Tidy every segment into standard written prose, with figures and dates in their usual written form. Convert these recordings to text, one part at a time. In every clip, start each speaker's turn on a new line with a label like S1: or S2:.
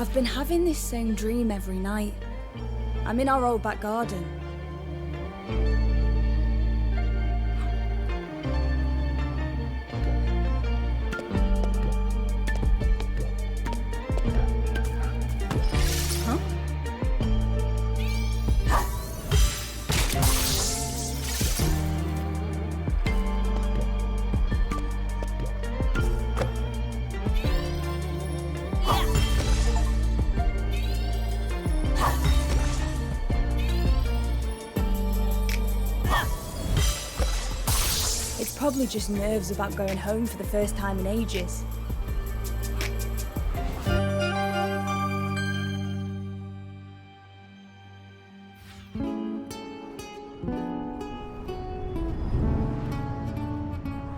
S1: I've been having this same dream every night. I'm in our old back garden. Huh? It's probably just nerves about going home for the first time in ages.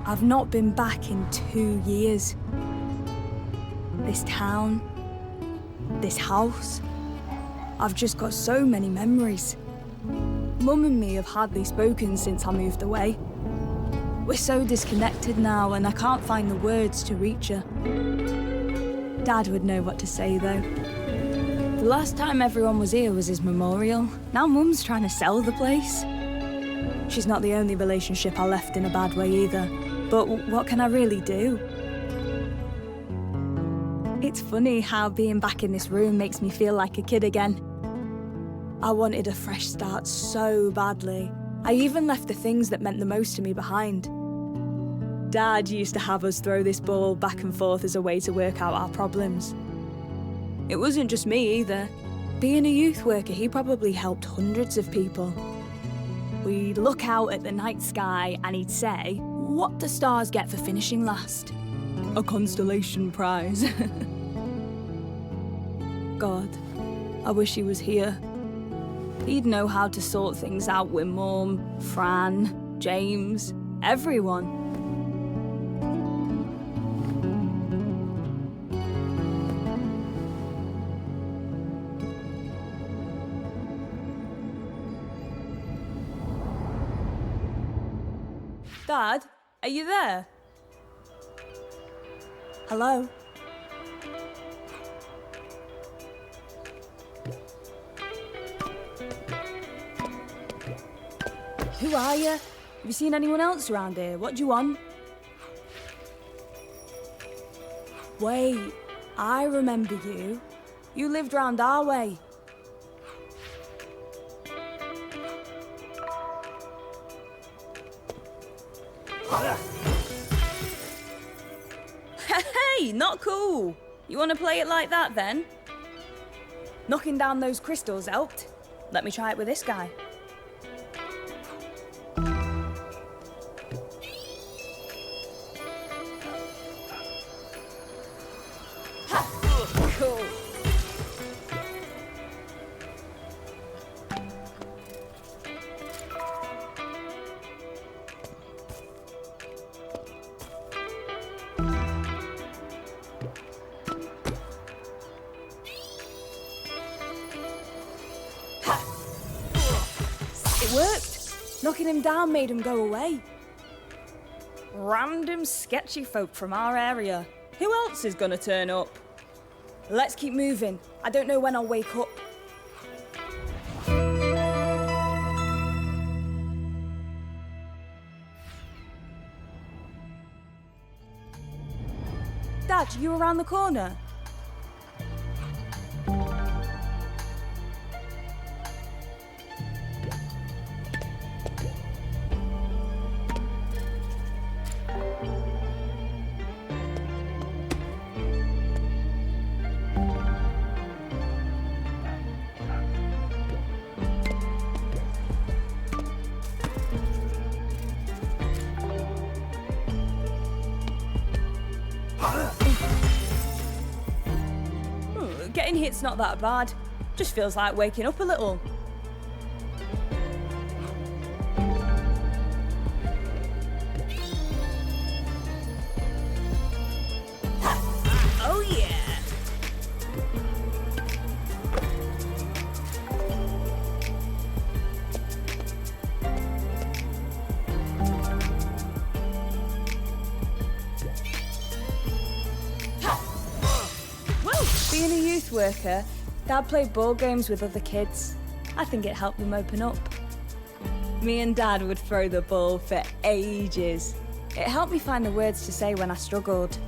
S1: I've not been back in 2 years. This town, this house, I've just got so many memories. Mum and me have hardly spoken since I moved away. We're so disconnected now and I can't find the words to reach her. Dad would know what to say though. The last time everyone was here was his memorial. Now Mum's trying to sell the place. She's not the only relationship I left in a bad way either. But what can I really do? It's funny how being back in this room makes me feel like a kid again. I wanted a fresh start so badly. I even left the things that meant the most to me behind. Dad used to have us throw this ball back and forth as a way to work out our problems. It wasn't just me either. Being a youth worker, he probably helped hundreds of people. We'd look out at the night sky and he'd say, "What do stars get for finishing last?" A constellation prize. God, I wish he was here. He'd know how to sort things out with Mum, Fran, James, everyone. Dad, are you there? Hello? Who are you? Have you seen anyone else around here? What do you want? Wait, I remember you. You lived round our way. Hey, not cool. You want to play it like that then? Knocking down those crystals helped. Let me try it with this guy. Cool. It worked. Knocking him down made him go away. Random sketchy folk from our area. Who else is gonna turn up? Let's keep moving. I don't know when I'll wake up. Dad, you around the corner? Getting hit's not that bad. Just feels like waking up a little. Oh yeah! Being a youth worker, Dad played board games with other kids. I think it helped them open up. Me and Dad would throw the ball for ages. It helped me find the words to say when I struggled.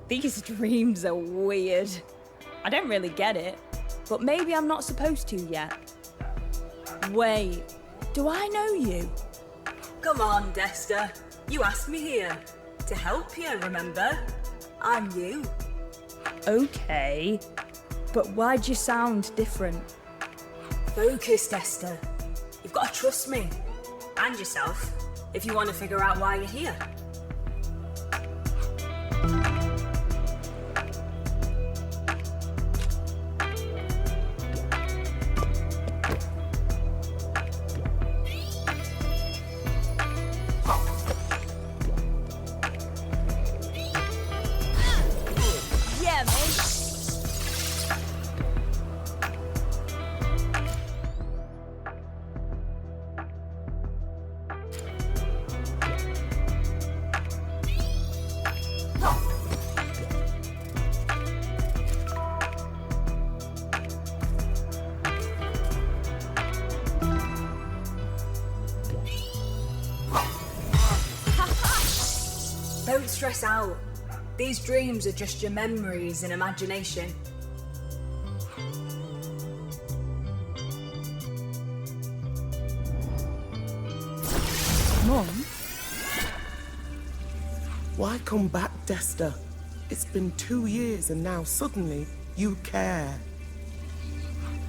S1: These dreams are weird. I don't really get it, but maybe I'm not supposed to yet. Wait, do I know you?
S2: Come on, Desta. You asked me here. To help you, remember? I'm you.
S1: Okay, but why'd you sound different?
S2: Focus, Desta. You've got to trust me. And yourself, if you want to figure out why you're here. Don't stress out. These dreams are just your memories and imagination.
S1: Mum?
S3: Why come back, Desta? It's been 2 years and now suddenly you care.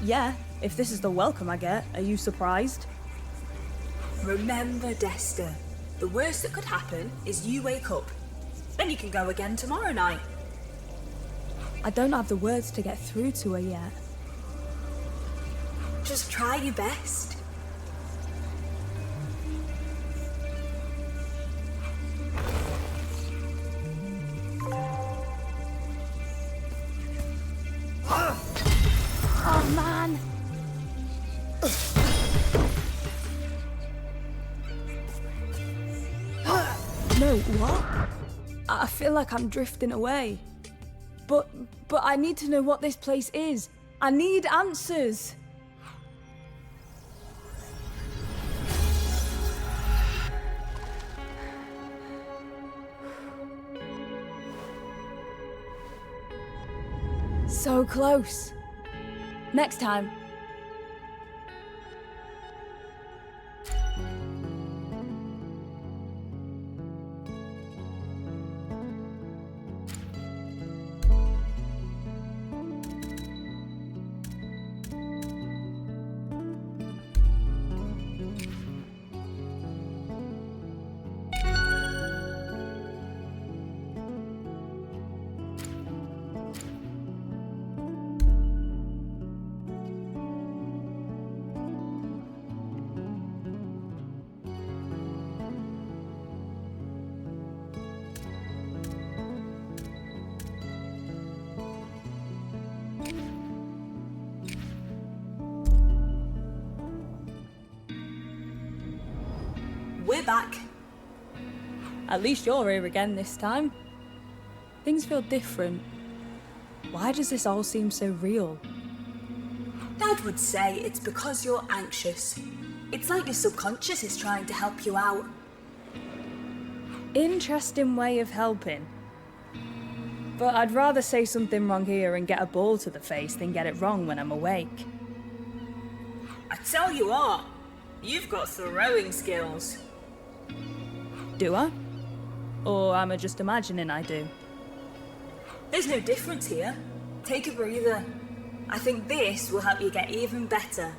S1: Yeah, if this is the welcome I get, are you surprised?
S2: Remember, Desta, the worst that could happen is you wake up. Then you can go again tomorrow night.
S1: I don't have the words to get through to her yet.
S2: Just try your best.
S1: Oh man! No, what? I feel like I'm drifting away. But I need to know what this place is. I need answers. So close. Next time.
S2: We're back.
S1: At least you're here again this time. Things feel different. Why does this all seem so real?
S2: Dad would say it's because you're anxious. It's like your subconscious is trying to help you out.
S1: Interesting way of helping. But I'd rather say something wrong here and get a ball to the face than get it wrong when I'm awake.
S2: I tell you what, you've got throwing skills.
S1: Do I? Or am I just imagining I do?
S2: There's no difference here. Take a breather. I think this will help you get even better.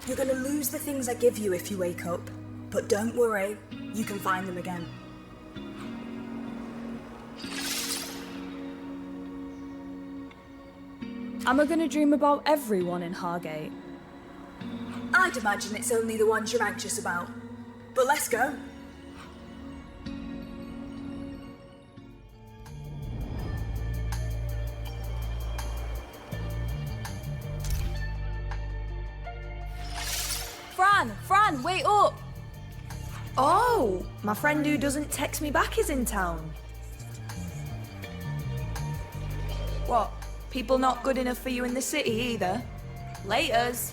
S2: You're gonna lose the things I give you if you wake up, but don't worry, you can find them again.
S1: Am I gonna dream about everyone in Hargate?
S2: I'd imagine it's only the ones you're anxious about. But let's go.
S1: Fran, wait up!
S4: Oh, my friend who doesn't text me back is in town. What? People not good enough for you in the city either? Laters.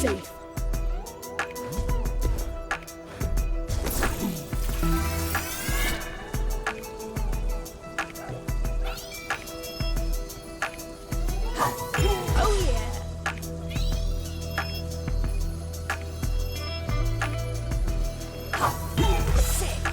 S1: Safe.
S4: Oh yeah. Sick.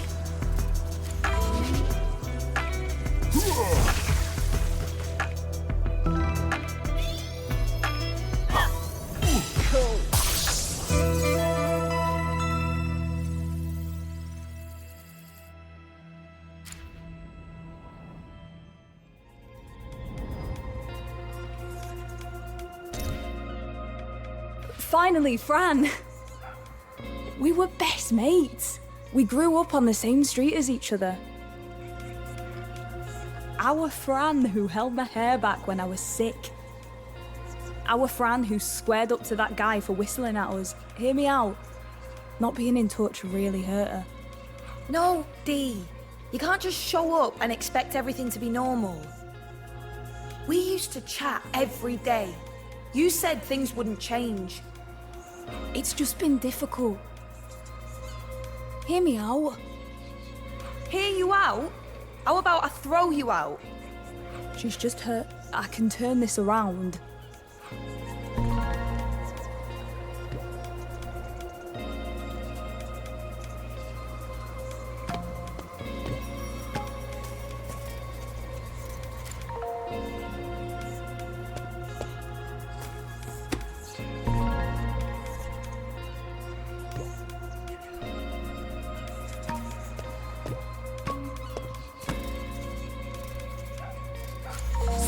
S1: Finally, Fran! We were best mates. We grew up on the same street as each other. Our Fran who held my hair back when I was sick. Our Fran who squared up to that guy for whistling at us. Hear me out. Not being in touch really hurt her.
S4: No, Dee. You can't just show up and expect everything to be normal. We used to chat every day. You said things wouldn't change.
S1: It's just been difficult. Hear me out.
S4: Hear you out? How about I throw you out?
S1: She's just hurt. I can turn this around.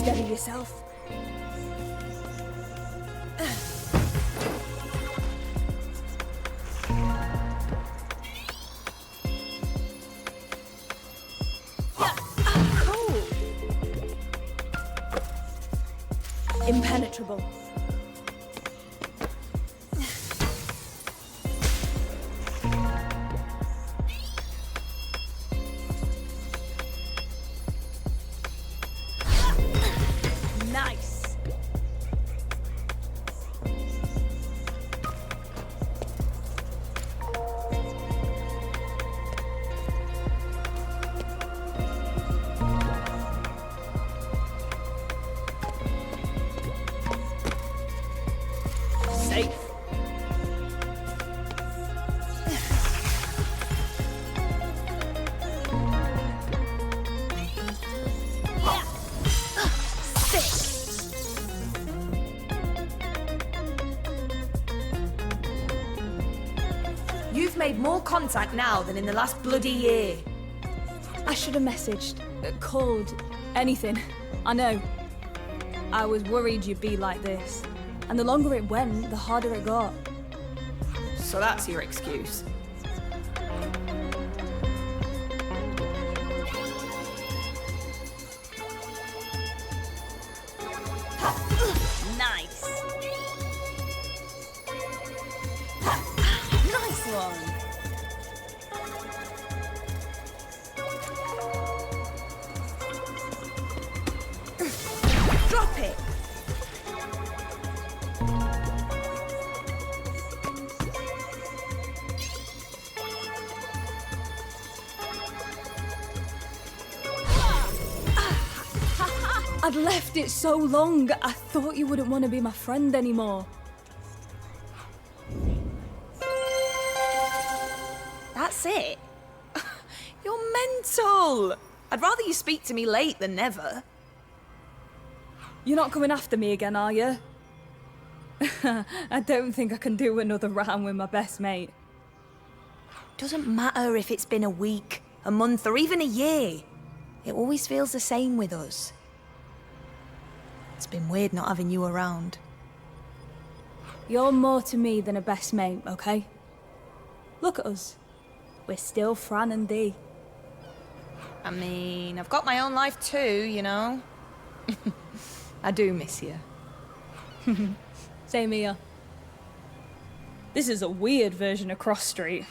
S1: Steady yourself. Cool. Impenetrable. Nice. Safe.
S4: You've made more contact now than in the last bloody year.
S1: I should have messaged, called, anything. I know. I was worried you'd be like this. And the longer it went, the harder it got.
S4: So that's your excuse.
S1: Nice. Nice one.
S4: Drop it!
S1: I'd left it so long, I thought you wouldn't want to be my friend anymore.
S4: That's it? You're mental! I'd rather you speak to me late than never.
S1: You're not coming after me again, are you? I don't think I can do another round with my best mate.
S4: Doesn't matter if it's been a week, a month, or even a year. It always feels the same with us. It's been weird not having you around.
S1: You're more to me than a best mate, okay? Look at us. We're still Fran and Dee.
S4: I mean, I've got my own life too, you know? I do miss you.
S1: Same here. This is a weird version of Cross Street.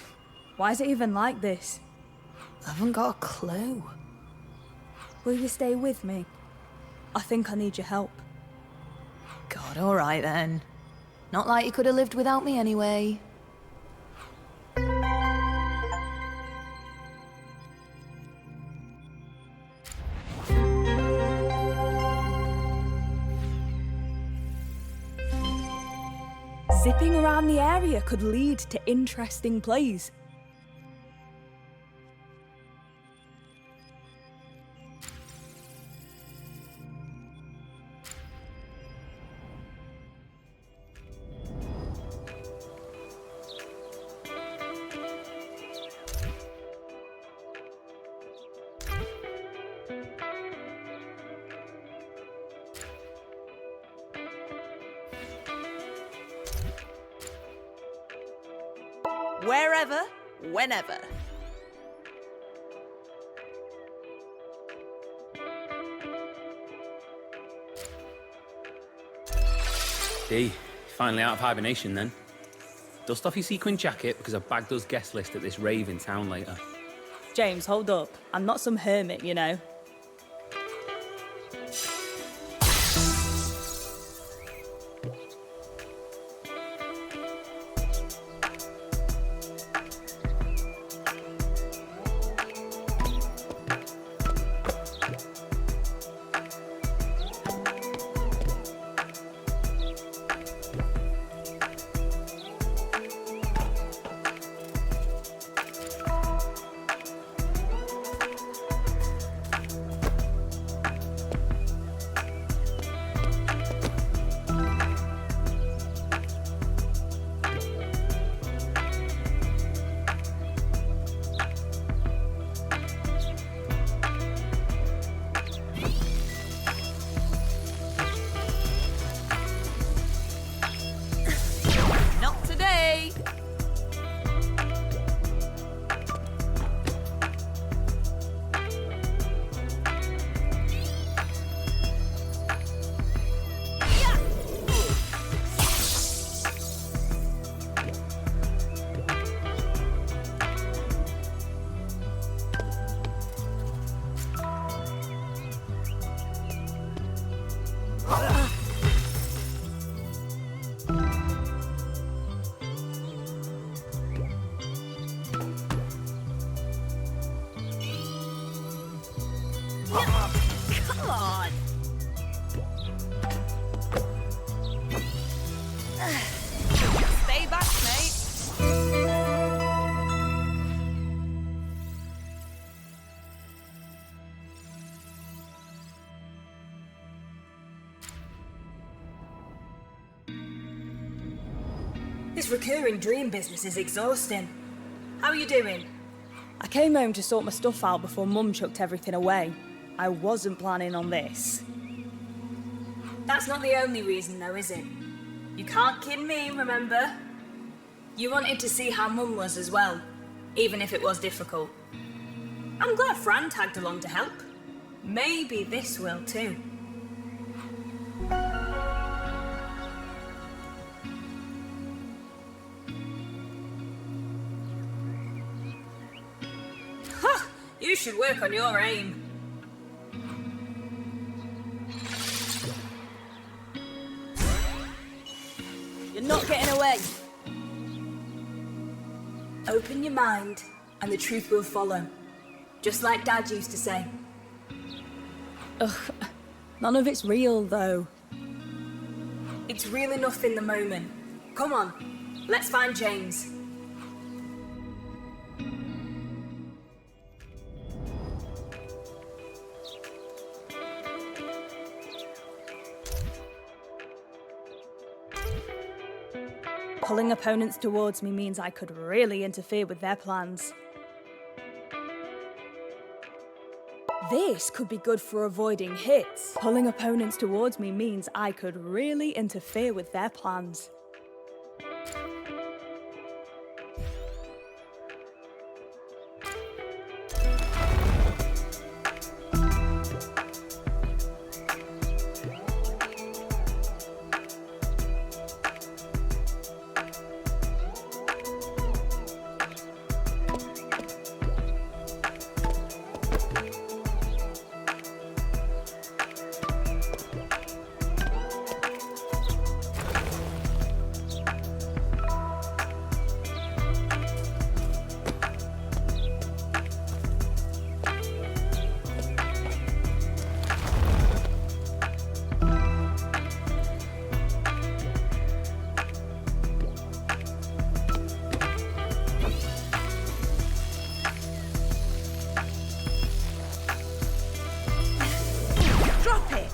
S1: Why is it even like this?
S4: I haven't got a clue.
S1: Will you stay with me? I think I need your help.
S4: God, all right then. Not like you could have lived without me anyway.
S1: Zipping around the area could lead to interesting plays.
S4: Wherever, whenever.
S5: Dee, finally out of hibernation then. Dust off your sequin jacket because I've bagged us guest list at this rave in town later.
S1: James, hold up. I'm not some hermit, you know. Come on! Stay back, mate.
S2: This recurring dream business is exhausting. How are you doing?
S1: I came home to sort my stuff out before Mum chucked everything away. I wasn't planning on this.
S2: That's not the only reason though, is it? You can't kid me, remember? You wanted to see how Mum was as well, even if it was difficult. I'm glad Fran tagged along to help. Maybe this will too. Huh, you should work on your aim.
S1: You're not getting away.
S2: Open your mind, and the truth will follow. Just like Dad used to say.
S1: Ugh, none of it's real, though.
S2: It's real enough in the moment. Come on, let's find James.
S1: Pulling opponents towards me means I could really interfere with their plans. This could be good for avoiding hits. Pulling opponents towards me means I could really interfere with their plans.
S4: Drop it!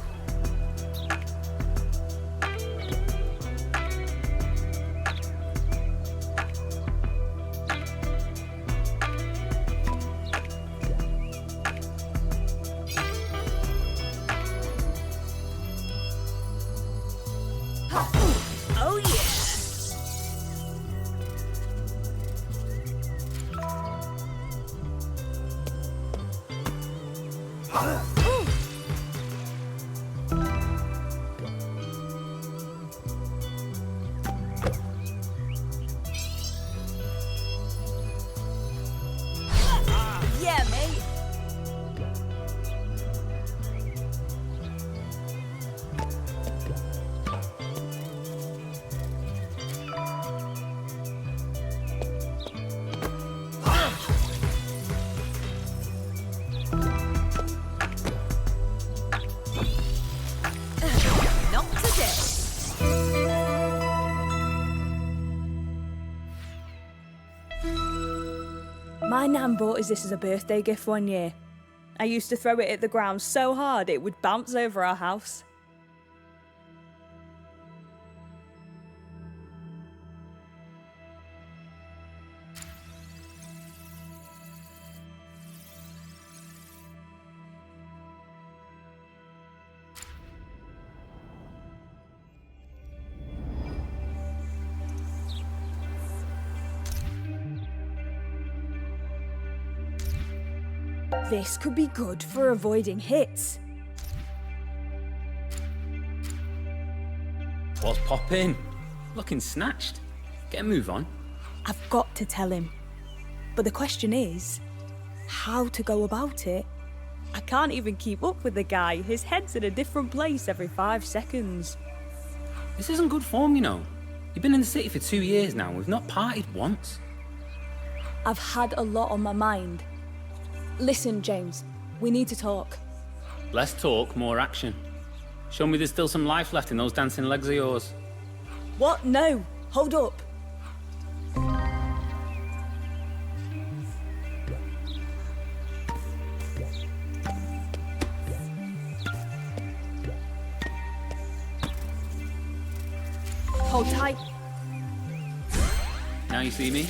S1: Oh yeah! Yeah, mate.
S4: Not today.
S1: My nan bought us this as a birthday gift one year. I used to throw it at the ground so hard it would bounce over our house. This could be good for avoiding hits.
S5: What's poppin'? Looking snatched. Get a move on.
S1: I've got to tell him. But the question is, how to go about it? I can't even keep up with the guy. His head's in a different place every 5 seconds.
S5: This isn't good form, you know. You've been in the city for 2 years now and we've not partied once.
S1: I've had a lot on my mind. Listen, James, we need to talk.
S5: Less talk, more action. Show me there's still some life left in those dancing legs of yours.
S1: What? No, hold up. Hold tight.
S5: Now you see me?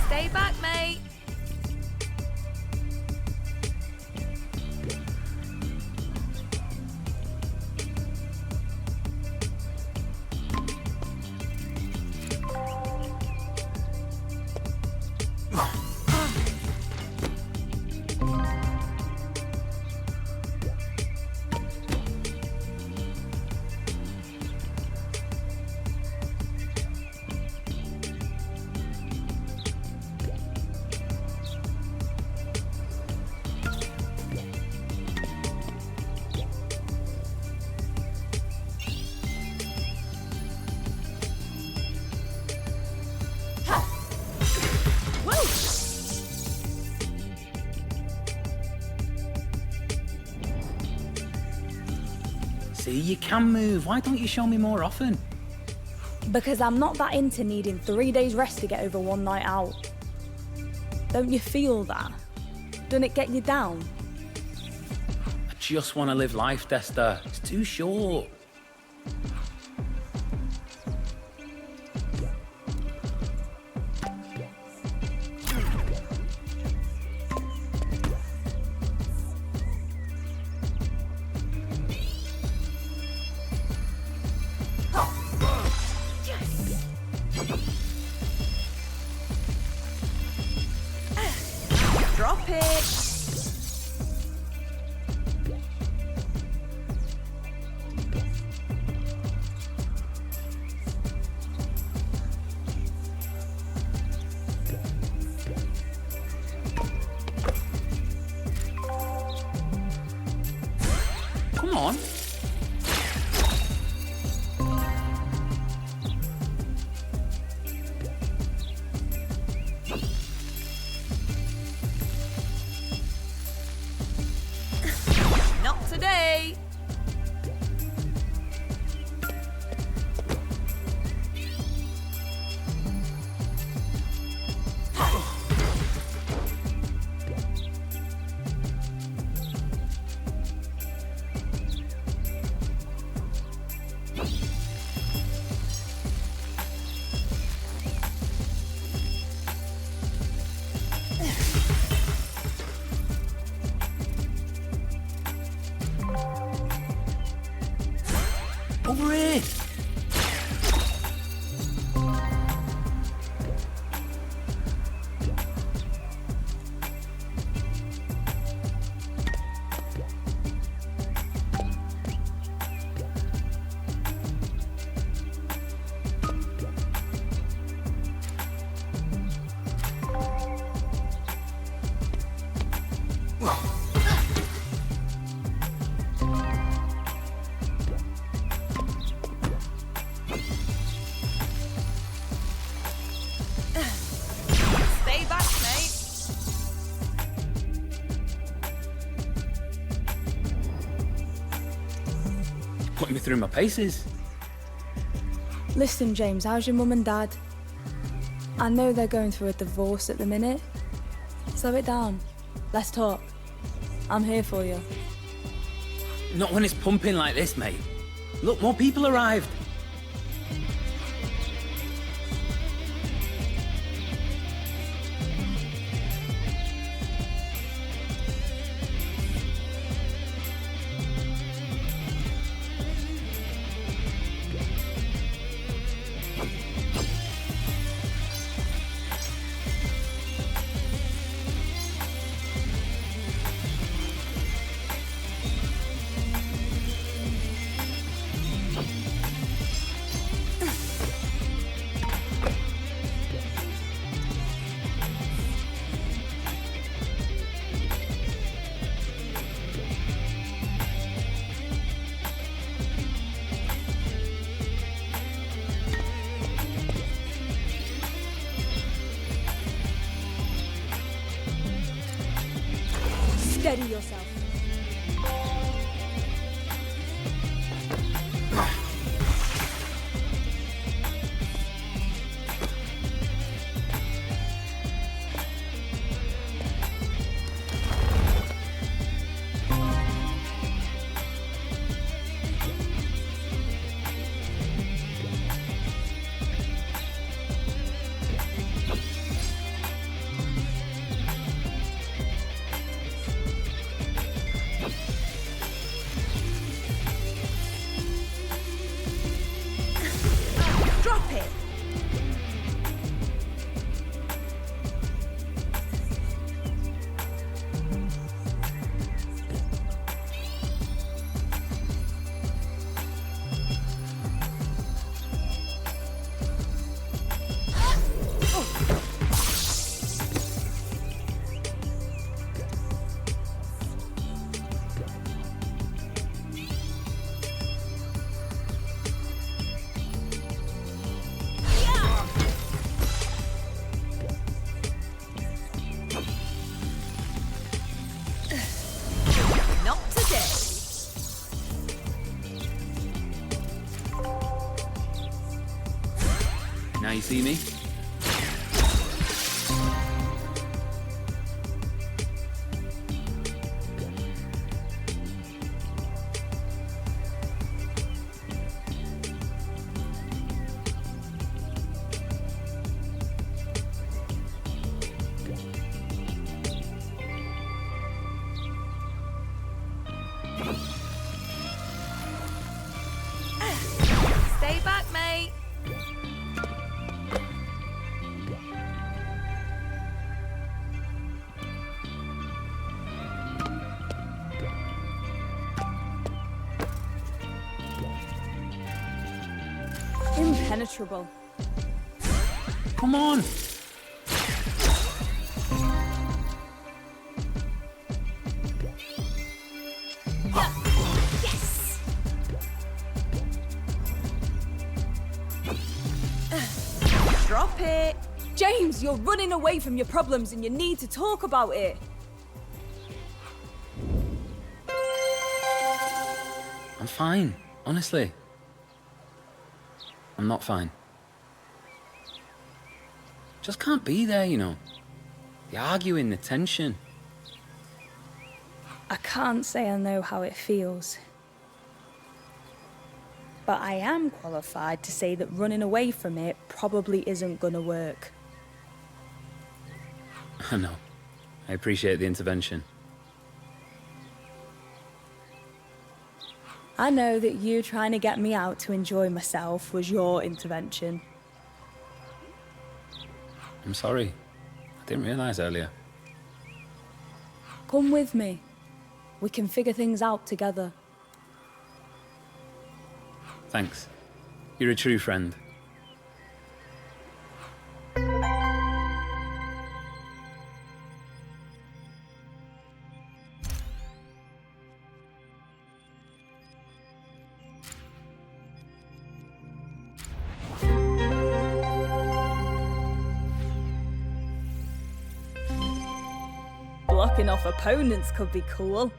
S4: Stay back, mate.
S5: See, you can move. Why don't you show me more often?
S1: Because I'm not that into needing 3 days rest to get over one night out. Don't you feel that? Doesn't it get you down?
S5: I just want to live life, Desta. It's too short.
S4: Drop it.
S5: Come on.
S4: Not today.
S5: Over here.
S4: Stay back, mate.
S5: Putting me through my paces.
S1: Listen, James, how's your mum and dad? I know they're going through a divorce at the minute. Slow it down. Let's talk. I'm here for you.
S5: Not when it's pumping like this, mate. Look, more people arrived.
S1: Steady yourself.
S4: Drop it! Not today.
S5: Now you see me?
S4: Stay back, mate.
S1: Impenetrable.
S5: Come on!
S4: Yes! Drop it.
S1: James, you're running away from your problems and you need to talk about it.
S5: I'm fine, honestly. I'm not fine. Just can't be there, you know. The arguing, the tension.
S1: I can't say I know how it feels. But I am qualified to say that running away from it probably isn't gonna work.
S5: I know. I appreciate the intervention.
S1: I know that you trying to get me out to enjoy myself was your intervention.
S5: I'm sorry. I didn't realise earlier.
S1: Come with me. We can figure things out together.
S5: Thanks. You're a true friend.
S1: Blocking off opponents could be cool.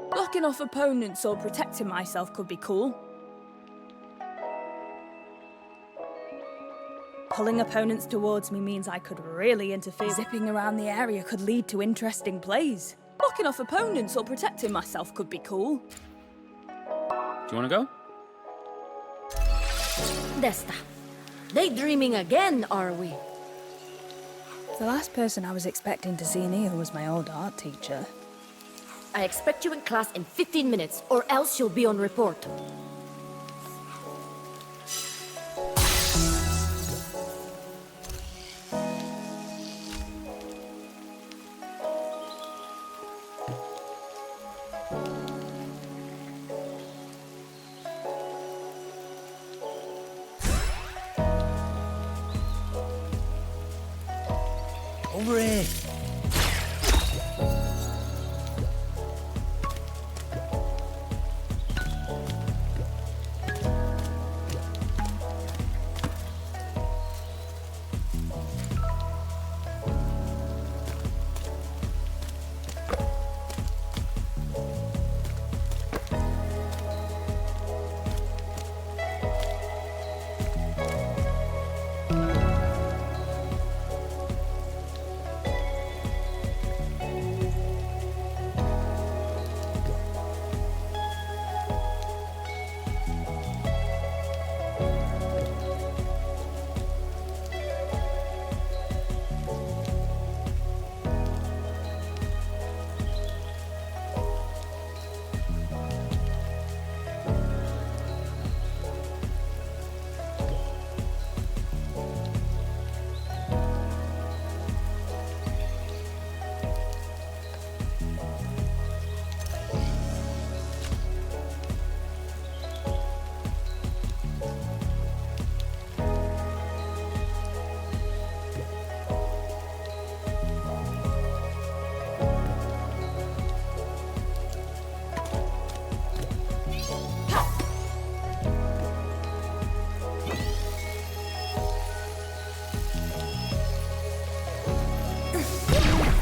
S1: Blocking off opponents or protecting myself could be cool. Pulling opponents towards me means I could really interfere. Zipping around the area could lead to interesting plays. Blocking off opponents or protecting myself could be cool.
S5: Do you want to go?
S6: Desta, daydreaming again, are we?
S1: The last person I was expecting to see Neil was my old art teacher.
S6: I expect you in class in 15 minutes, or else you'll be on report.
S7: Hurry!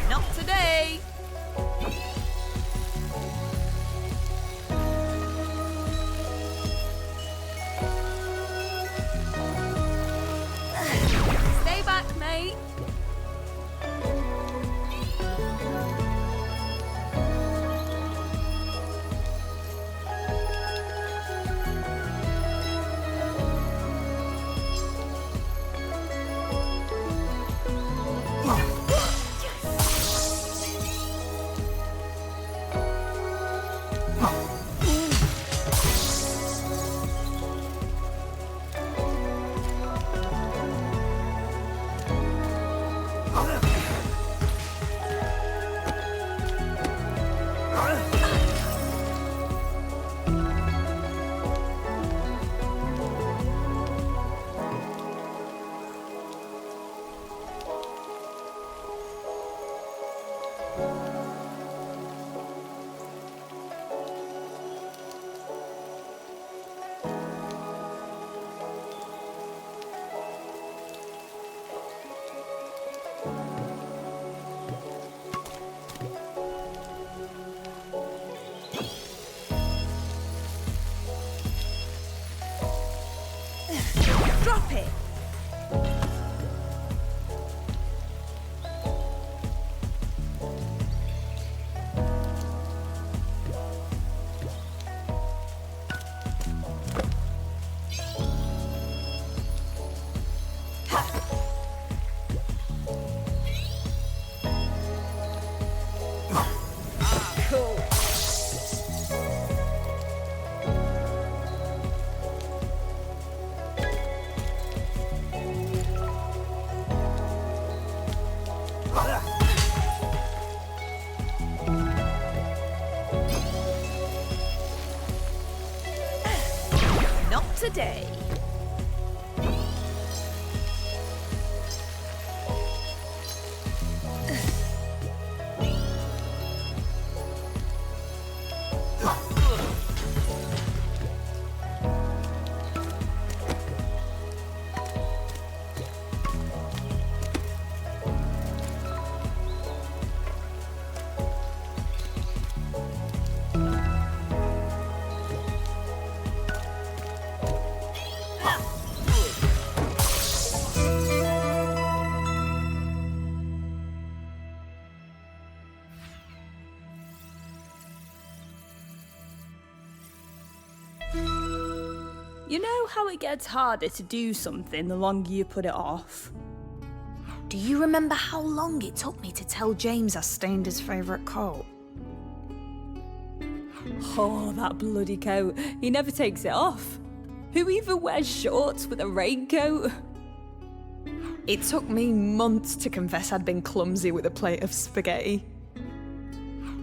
S4: Not today. Stay back, mate. Drop it. Cool. Not today.
S1: You know how it gets harder to do something the longer you put it off?
S4: Do you remember how long it took me to tell James I stained his favourite coat?
S1: Oh, that bloody coat. He never takes it off. Who even wears shorts with a raincoat?
S4: It took me months to confess I'd been clumsy with a plate of spaghetti.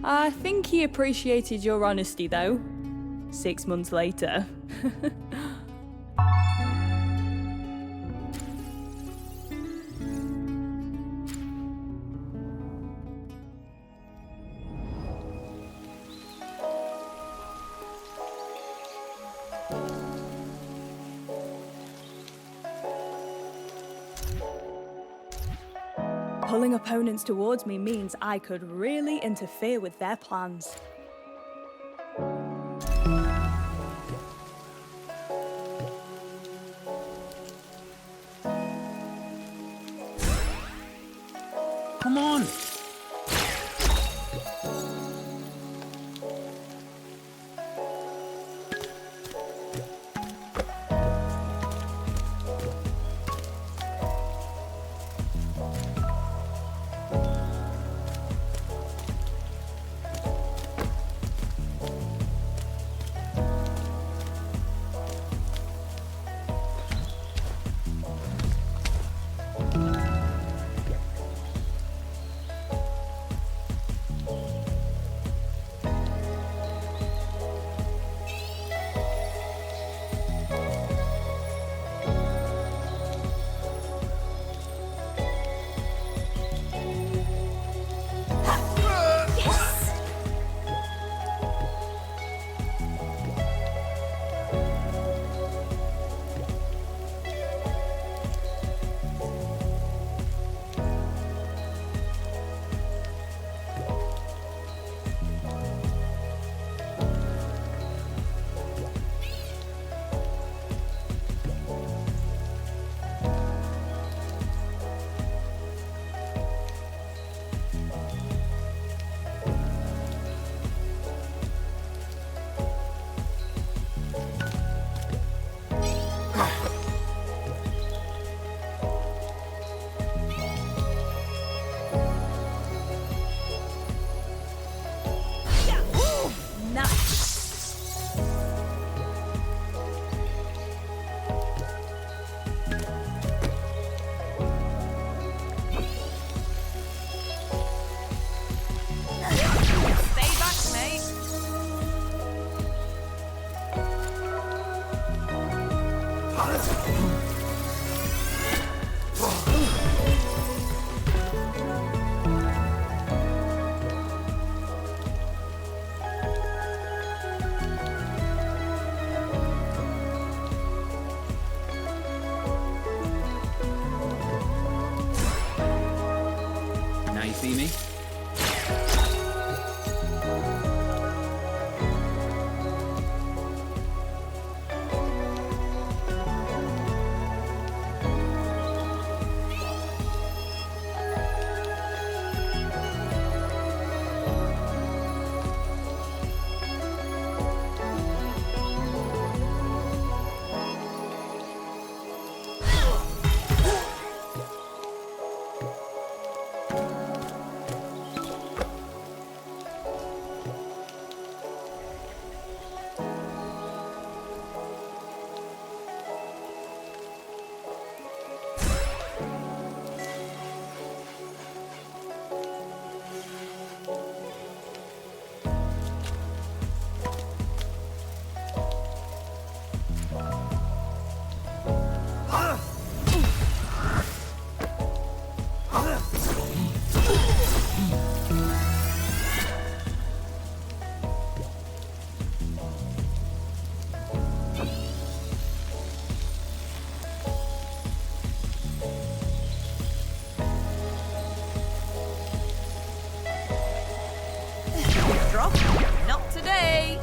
S1: I think he appreciated your honesty, though. 6 months later. pulling opponents towards me means I could really interfere with their plans.
S5: Come on! Now you see me?
S4: Not today.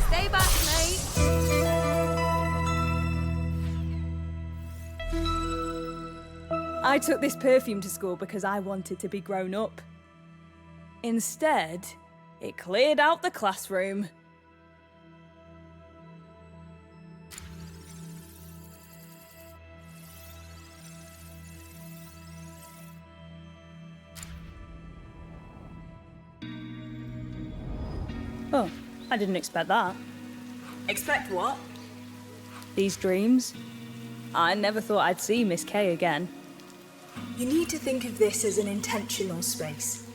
S4: Stay back, mate.
S1: I took this perfume to school because I wanted to be grown up. Instead, it cleared out the classroom. Oh, I didn't expect that.
S2: Expect what?
S1: These dreams? I never thought I'd see Miss K again.
S2: You need to think of this as an intentional space.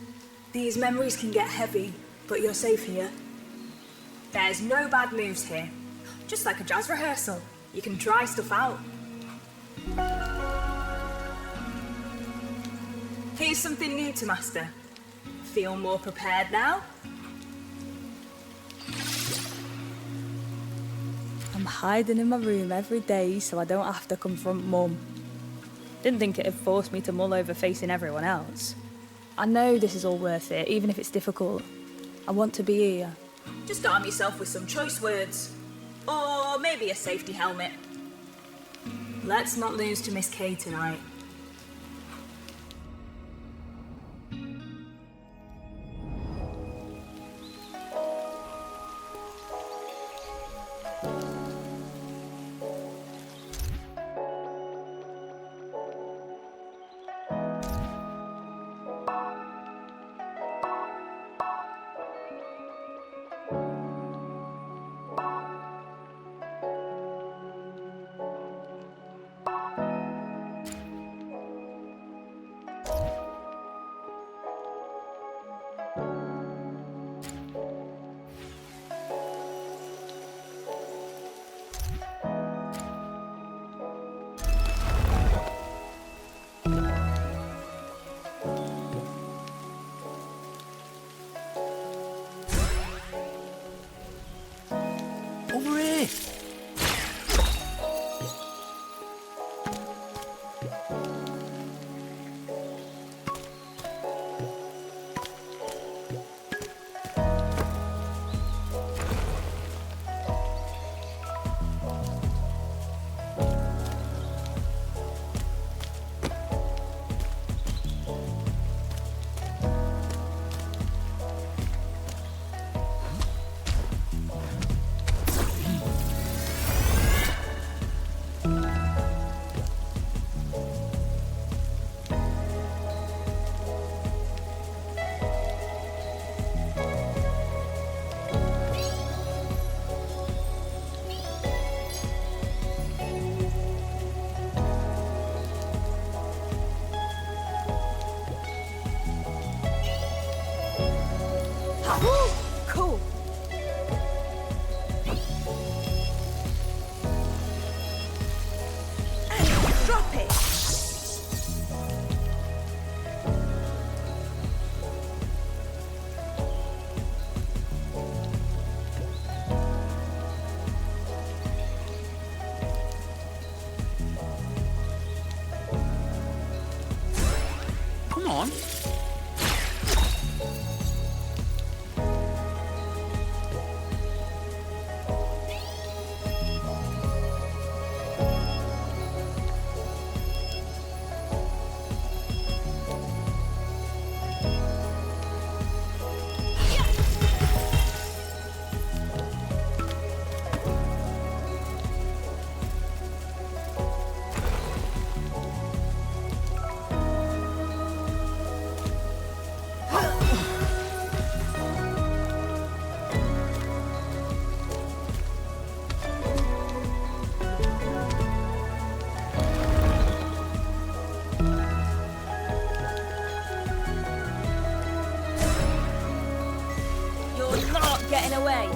S2: These memories can get heavy, but you're safe here. There's no bad moves here. Just like a jazz rehearsal. You can try stuff out. Here's something new to master. Feel more prepared now?
S1: I'm hiding in my room every day so I don't have to confront Mum. Didn't think it'd force me to mull over facing everyone else. I know this is all worth it, even if it's difficult. I want to be here.
S2: Just arm yourself with some choice words. Or maybe a safety helmet. Let's not lose to Miss K tonight.
S5: Over here!
S1: Cool.
S4: Drop it!
S5: Come on!
S1: You're not getting away.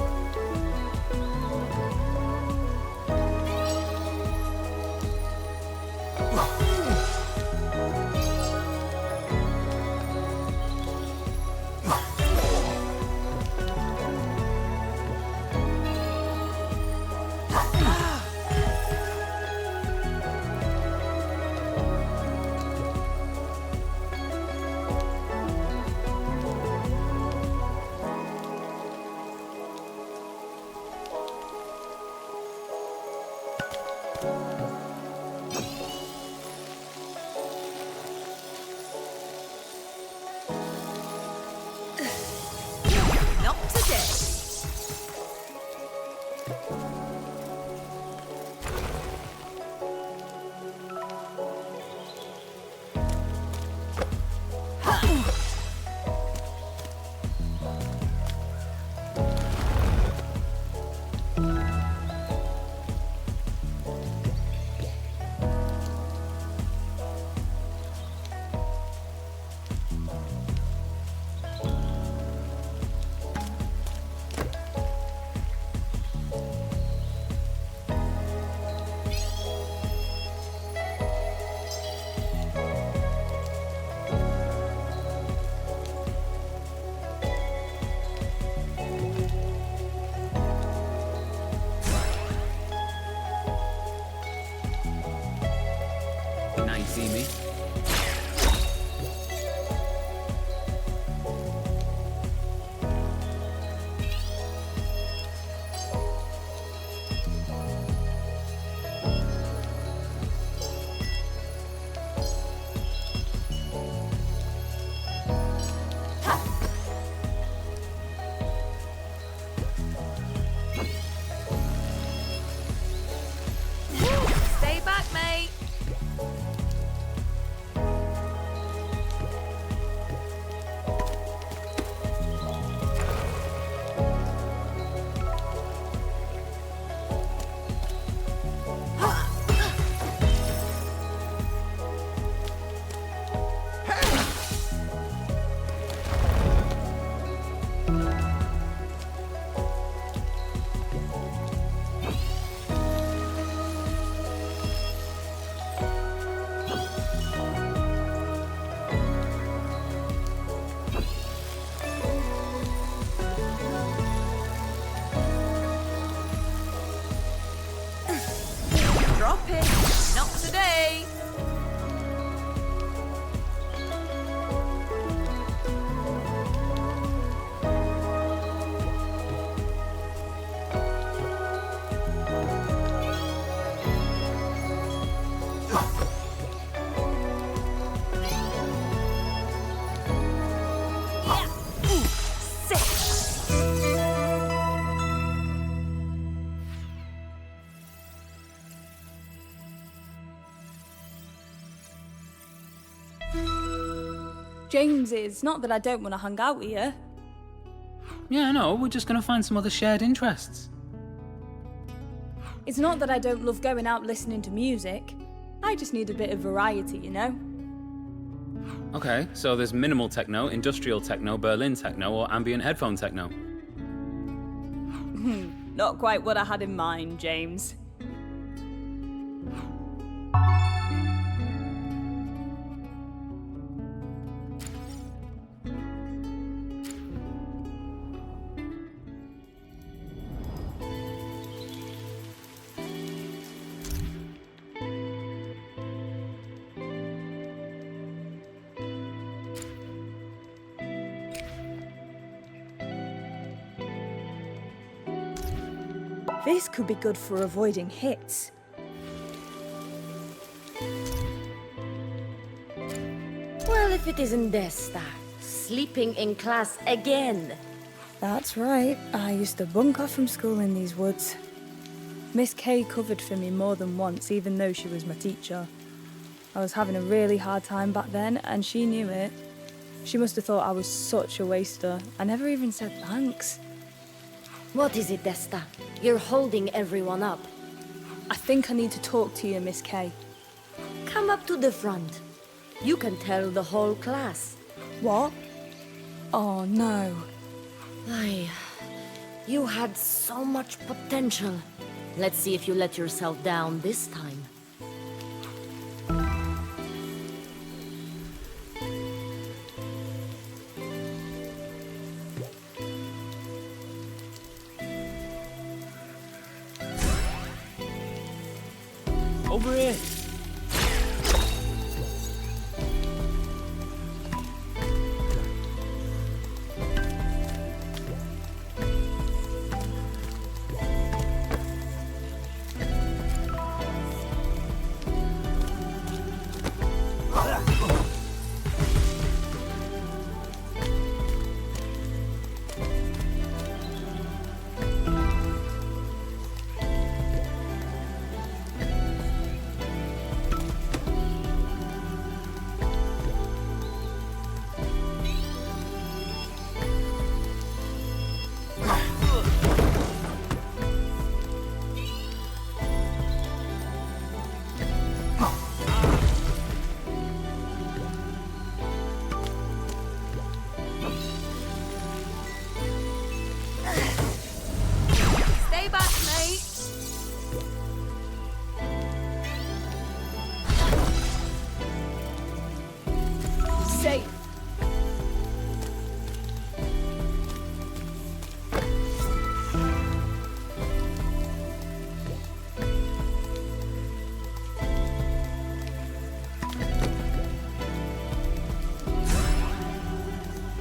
S1: James, it's not that I don't want to hang out here.
S5: Yeah, no, we're just gonna find some other shared interests.
S1: It's not that I don't love going out listening to music. I just need a bit of variety, you know?
S5: Okay, so there's minimal techno, industrial techno, Berlin techno, or ambient headphone techno.
S1: Not quite what I had in mind, James. This could be good for avoiding hits.
S6: Well, if it isn't Desta, sleeping in class again.
S1: That's right. I used to bunk off from school in these woods. Miss Kay covered for me more than once, even though she was my teacher. I was having a really hard time back then, and she knew it. She must have thought I was such a waster. I never even said thanks.
S6: What is it, Desta? You're holding everyone up.
S1: I think I need to talk to you, Miss Kay.
S6: Come up to the front. You can tell the whole class.
S1: What? Oh, no.
S6: You had so much potential. Let's see if you let yourself down this time.
S5: Over here!
S4: Stay back, mate.
S1: Safe.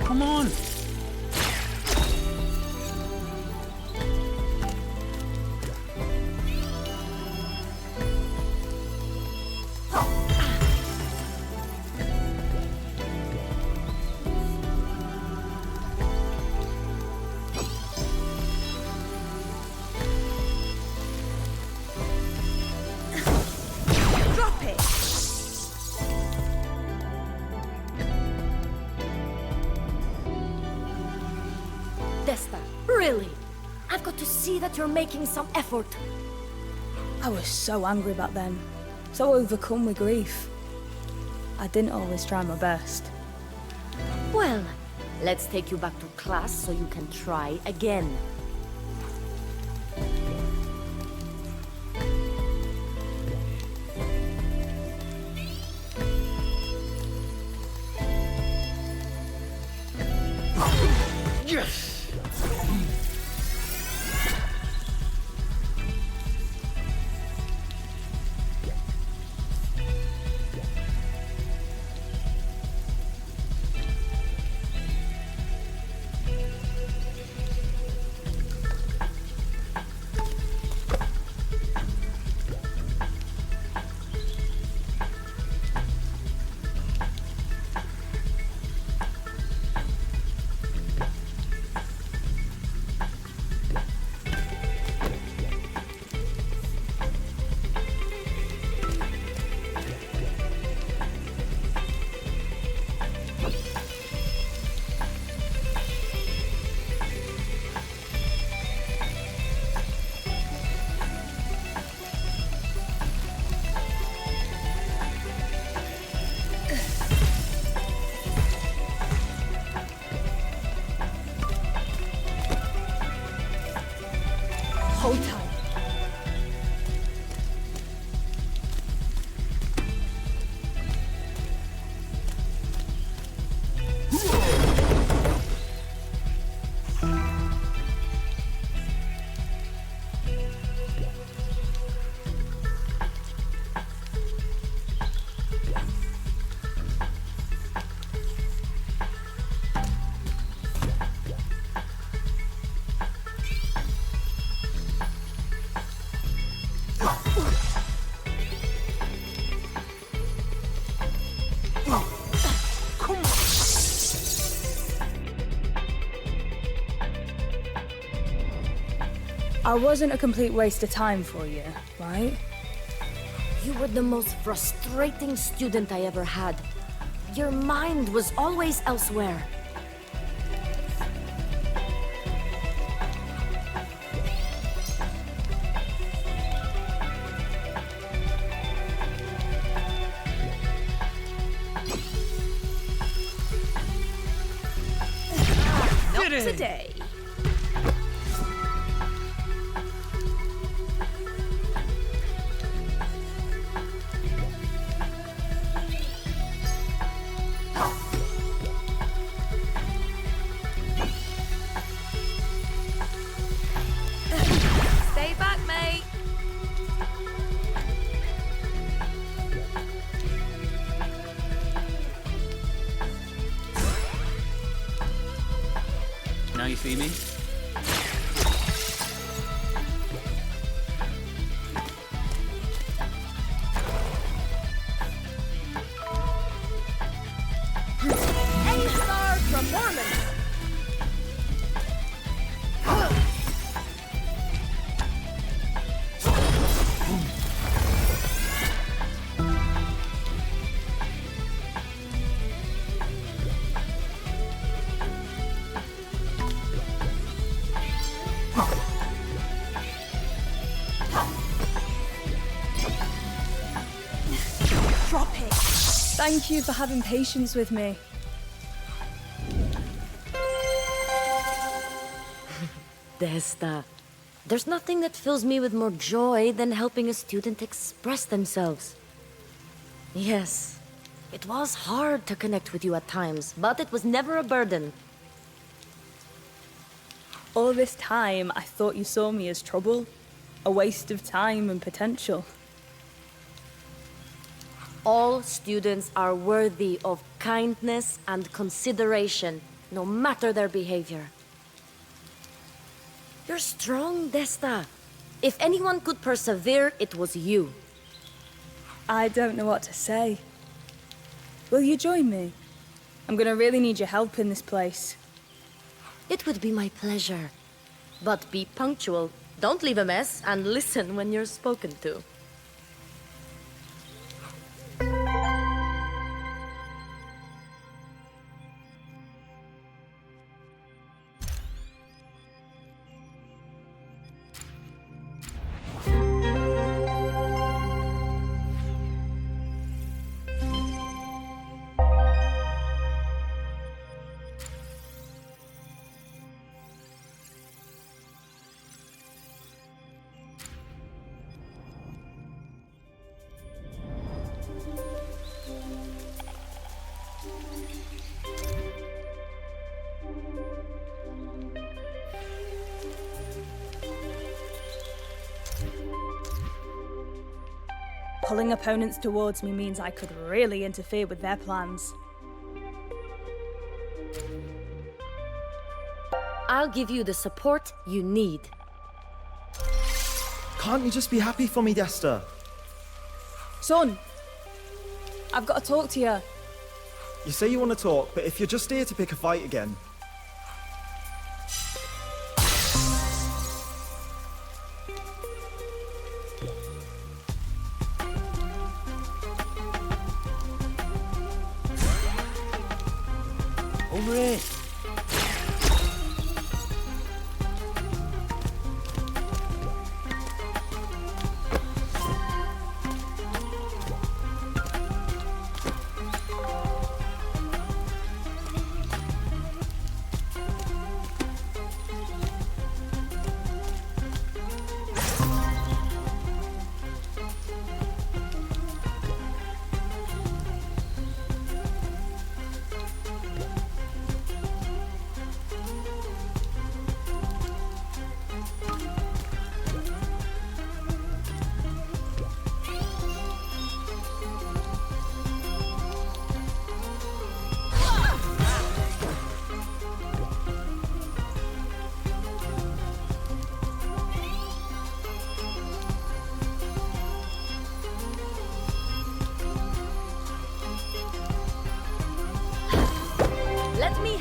S5: Come on!
S4: Drop it.
S6: Desta, really? I've got to see that you're making some effort.
S1: I was so angry back then. So overcome with grief. I didn't always try my best.
S6: Well, let's take you back to class so you can try again.
S5: Yes!
S1: Hold tight. I wasn't a complete waste of time for you, right?
S6: You were the most frustrating student I ever had. Your mind was always elsewhere.
S4: Not today. Stay back, mate.
S5: Now you see me?
S6: A-star performance!
S1: Drop it. Thank you for having patience with me.
S6: Desta, there's nothing that fills me with more joy than helping a student express themselves. Yes, it was hard to connect with you at times, but it was never a burden.
S1: All this time, I thought you saw me as trouble, a waste of time and potential.
S6: All students are worthy of kindness and consideration, no matter their behavior. You're strong, Desta. If anyone could persevere, it was you.
S1: I don't know what to say. Will you join me? I'm gonna really need your help in this place.
S6: It would be my pleasure. But be punctual, don't leave a mess, and listen when you're spoken to.
S1: Pulling opponents towards me means I could really interfere with their plans.
S6: I'll give you the support you need.
S7: Can't you just be happy for me, Desta?
S1: Son, I've got to talk to you.
S7: You say you want to talk, but if you're just here to pick a fight again... Over it!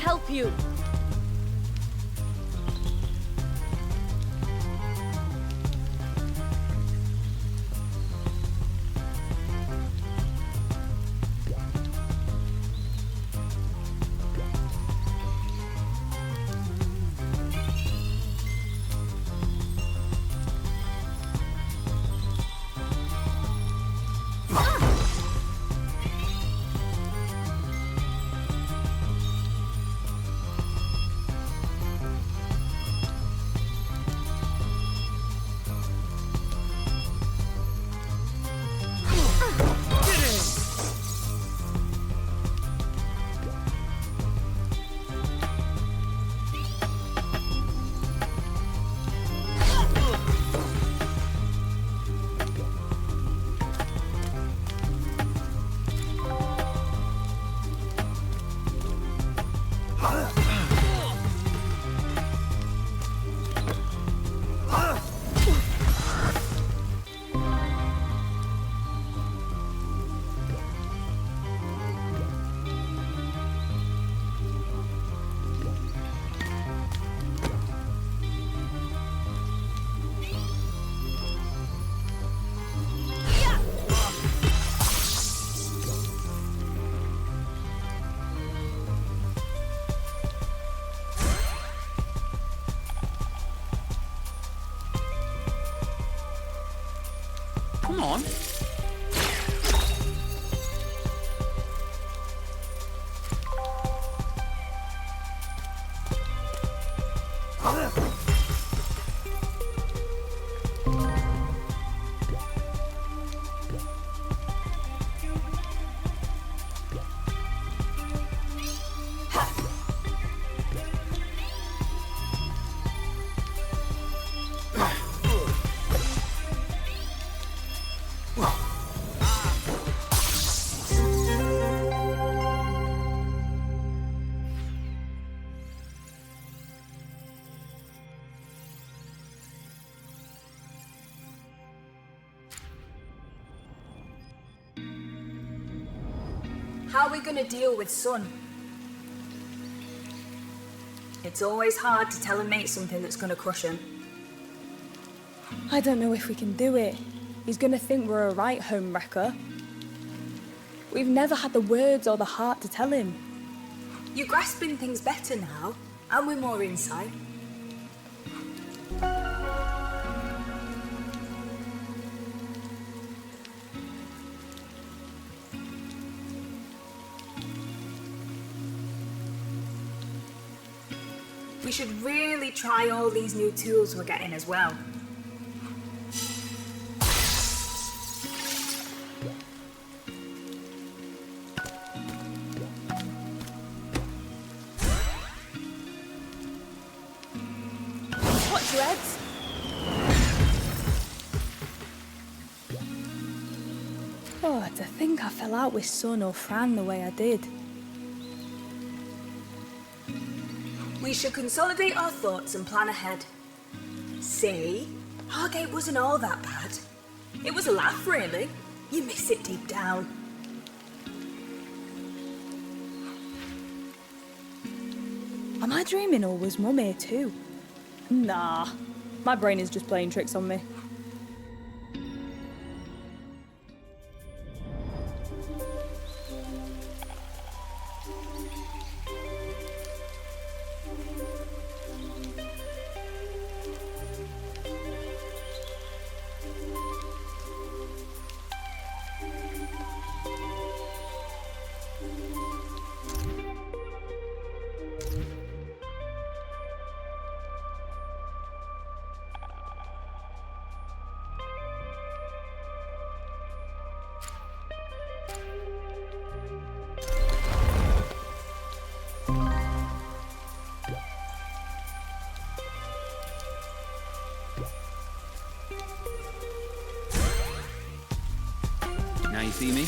S6: help you.
S5: Come on.
S2: How are we going to deal with Sun? It's always hard to tell a mate something that's going to crush him.
S1: I don't know if we can do it. He's gonna think we're a right home wrecker. We've never had the words or the heart to tell him.
S2: You're grasping things better now, and with more insight. We should really try all these new tools we're getting as well.
S1: Watch your heads. Oh, to think I fell out with Sun or Fran the way I did.
S2: We should consolidate our thoughts and plan ahead. See? Hargate wasn't all that bad. It was a laugh, really. You miss it deep down.
S1: Am I dreaming or was Mum here too? Nah, my brain is just playing tricks on me.
S5: Now you see me?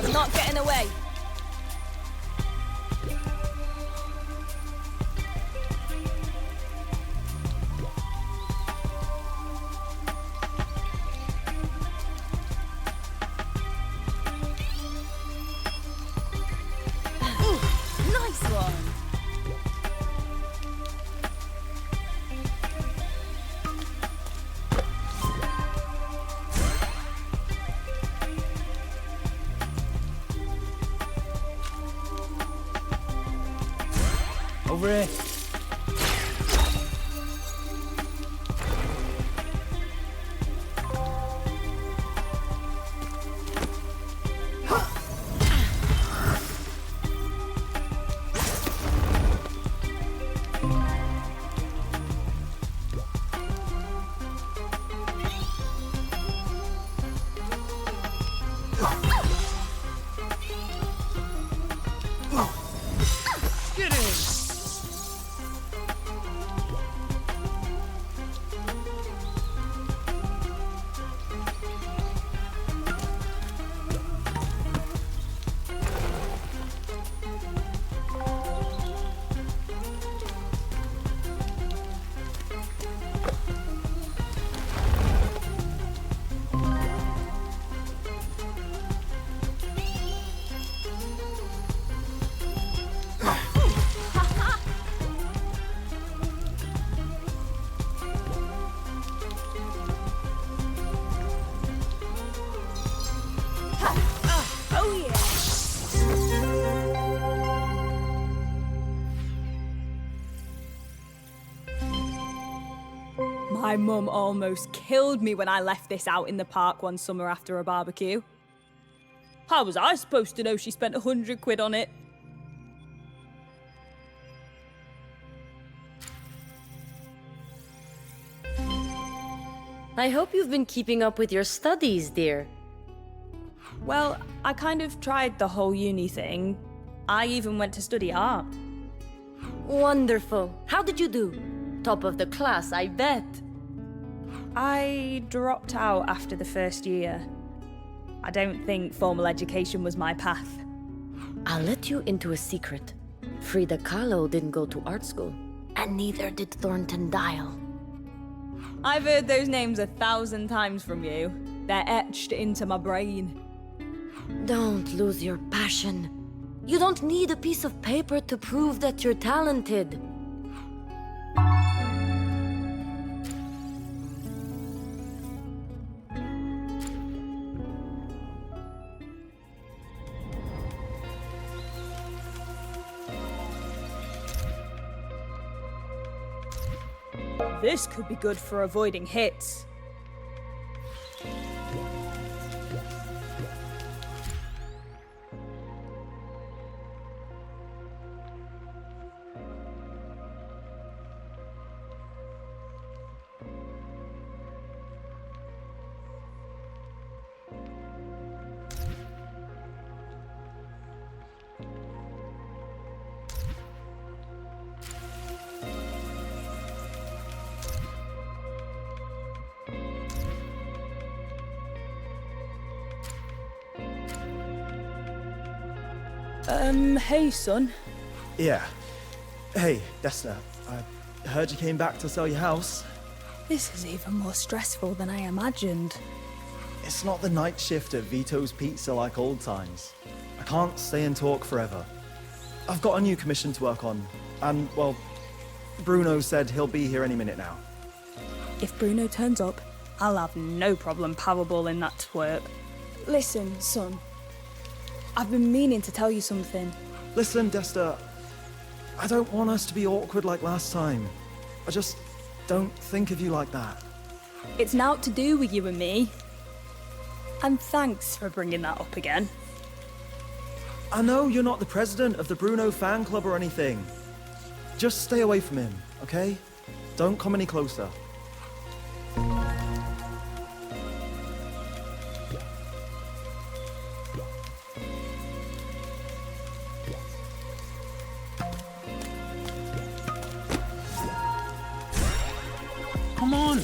S1: You're not getting away.
S2: Nice one.
S5: Over here.
S1: My mum almost killed me when I left this out in the park one summer after a barbecue. How was I supposed to know she spent 100 quid on it?
S6: I hope you've been keeping up with your studies, dear.
S1: Well, I kind of tried the whole uni thing. I even went to study art.
S6: Wonderful. How did you do? Top of the class, I bet.
S1: I dropped out after the first year. I don't think formal education was my path.
S6: I'll let you into a secret. Frida Kahlo didn't go to art school, and neither did Thornton Dial.
S1: I've heard those names 1,000 times from you. They're etched into my brain.
S6: Don't lose your passion. You don't need a piece of paper to prove that you're talented.
S1: This could be good for avoiding hits. Hey, son.
S7: Yeah. Hey, Desta, I heard you came back to sell your house.
S1: This is even more stressful than I imagined.
S7: It's not the night shift at Vito's Pizza like old times. I can't stay and talk forever. I've got a new commission to work on, and, well, Bruno said he'll be here any minute now.
S1: If Bruno turns up, I'll have no problem powerballing that twerp. Listen, son. I've been meaning to tell you something.
S7: Listen, Desta, I don't want us to be awkward like last time. I just don't think of you like that.
S1: It's naught to do with you and me. And thanks for bringing that up again.
S7: I know you're not the president of the Bruno fan club or anything. Just stay away from him, okay? Don't come any closer.
S5: Come on!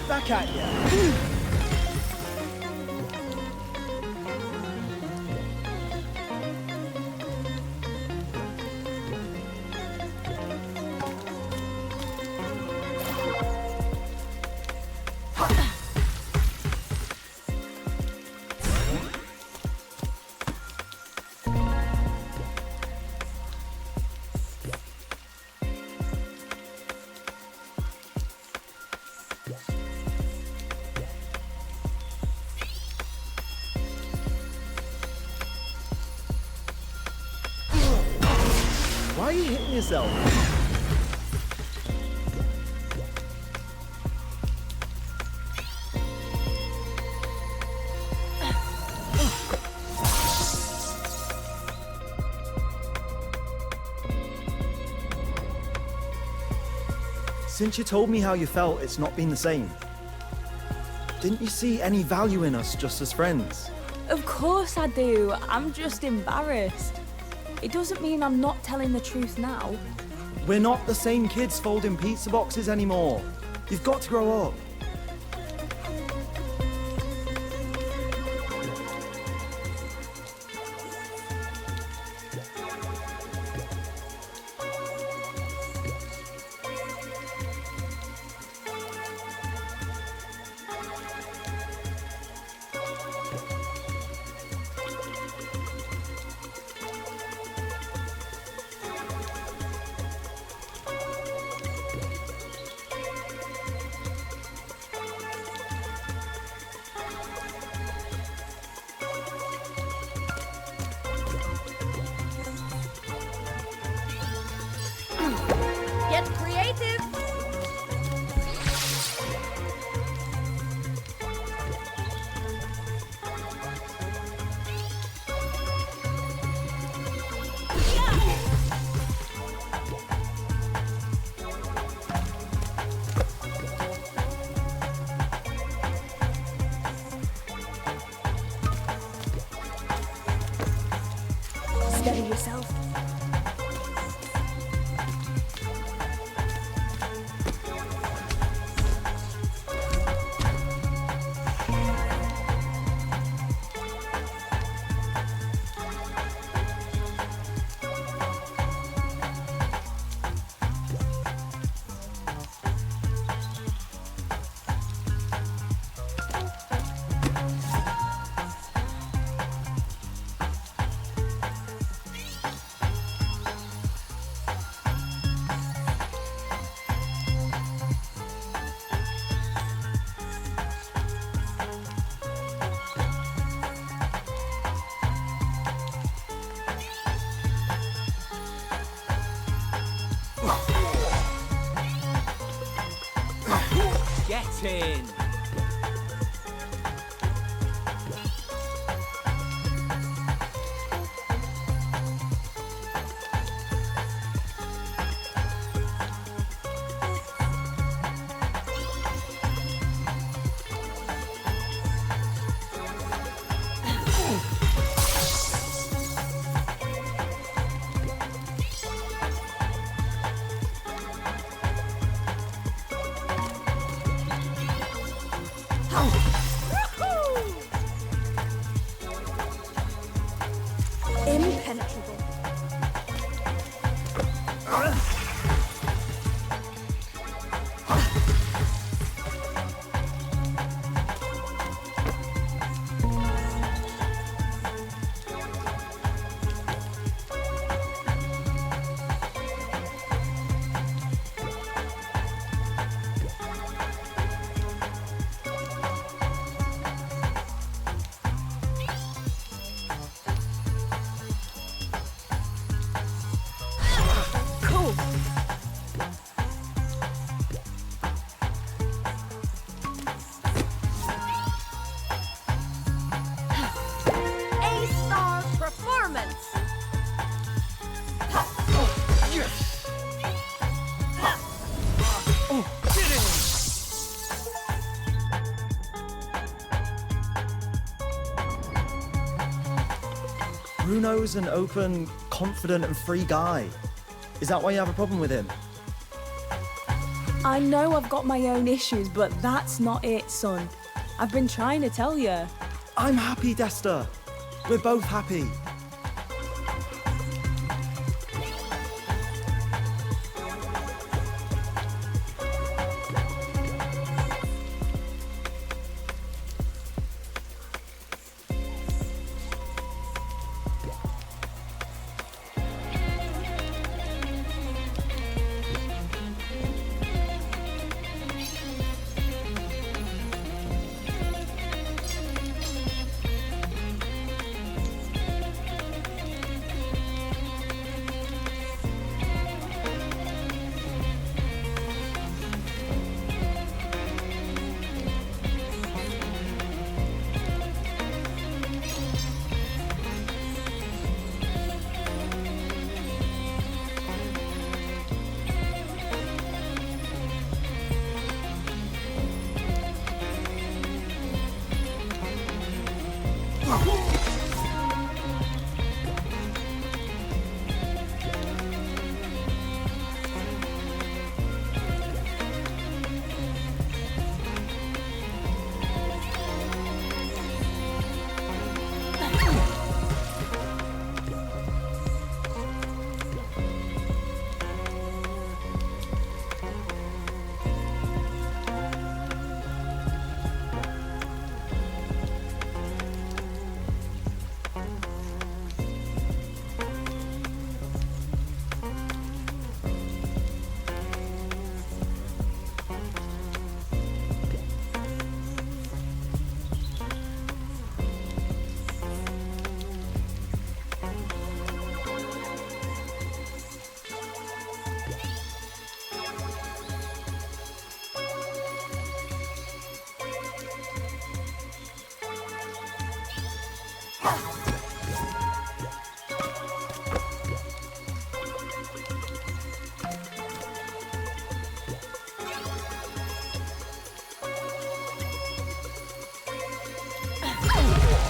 S7: Right back at you. Why are you hitting yourself? Since you told me how you felt, it's not been the same. Didn't you see any value in us just as friends?
S1: Of course I do. I'm just embarrassed. It doesn't mean I'm not telling the truth now.
S7: We're not the same kids folding pizza boxes anymore. You've got to grow up.
S6: Get creative!
S1: Steady yourself.
S5: Get in!
S1: Impenetrable.
S6: A-star performance!
S7: Bruno's an open, confident and free guy. Is that why you have a problem with him?
S1: I know I've got my own issues, but that's not it, son. I've been trying to tell you.
S7: I'm happy, Desta. We're both happy.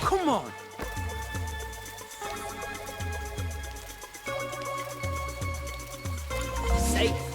S5: Come on! Safe.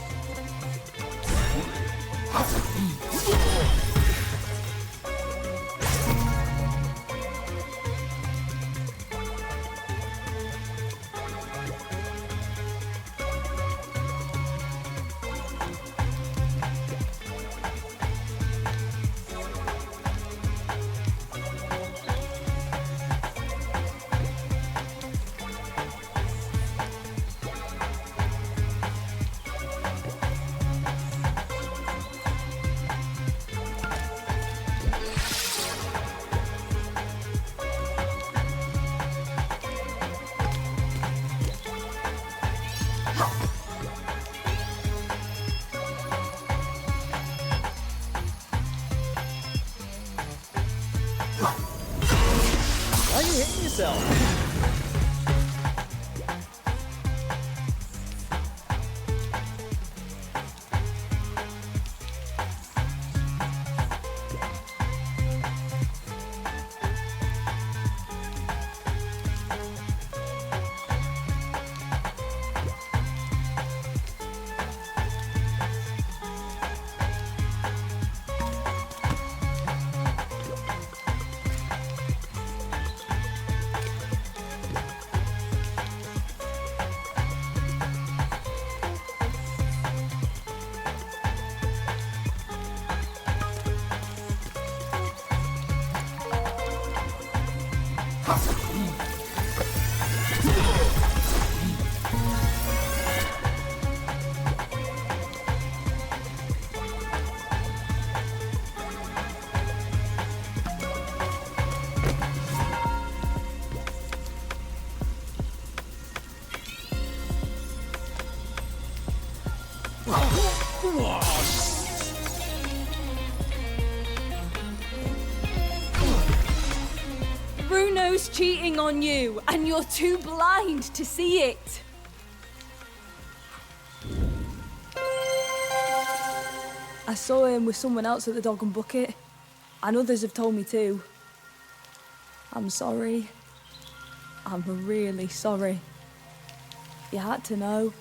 S7: Why are you hitting yourself?
S1: Bruno's cheating on you, and you're too blind to see it. I saw him with someone else at the Dog and Bucket, and others have told me too. I'm sorry. I'm really sorry. You had to know.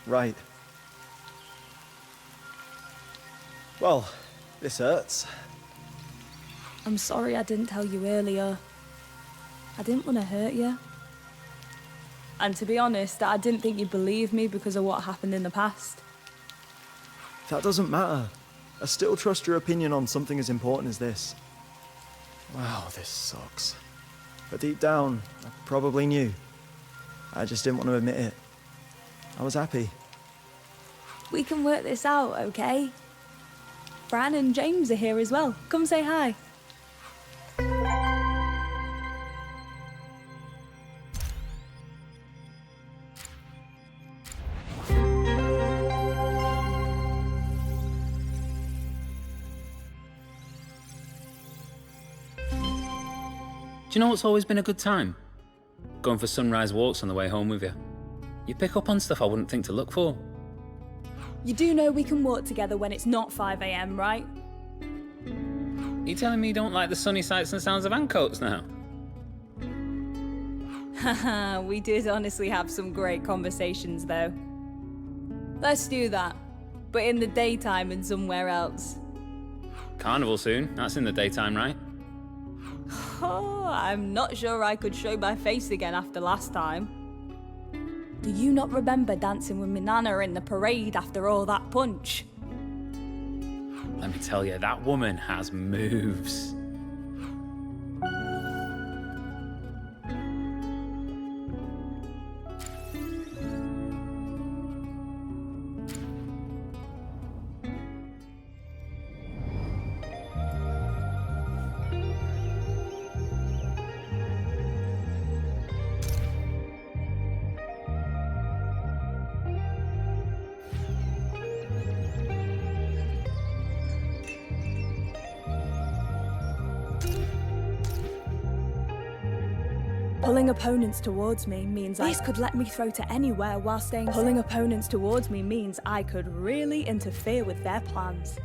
S7: Right. Well, this hurts.
S1: I'm sorry I didn't tell you earlier. I didn't want to hurt you. And to be honest, I didn't think you'd believe me because of what happened in the past.
S7: That doesn't matter. I still trust your opinion on something as important as this. Wow, this sucks. But deep down, I probably knew. I just didn't want to admit it. I was happy.
S1: We can work this out, okay? Bran and James are here as well. Come say hi.
S5: Do you know what's always been a good time? Going for sunrise walks on the way home with you. You pick up on stuff I wouldn't think to look for.
S1: You do know we can walk together when it's not 5 a.m, right?
S5: You telling me you don't like the sunny sights and sounds of Ancoats now?
S1: Haha, we did honestly have some great conversations though. Let's do that, but in the daytime and somewhere else.
S5: Carnival soon, that's in the daytime, right?
S1: Oh, I'm not sure I could show my face again after last time. Do you not remember dancing with my nana in the parade after all that punch?
S5: Let me tell you, that woman has moves.
S1: Pulling opponents towards me means this could let me throw to anywhere while staying safe. Pulling opponents towards me means I could really interfere with their plans.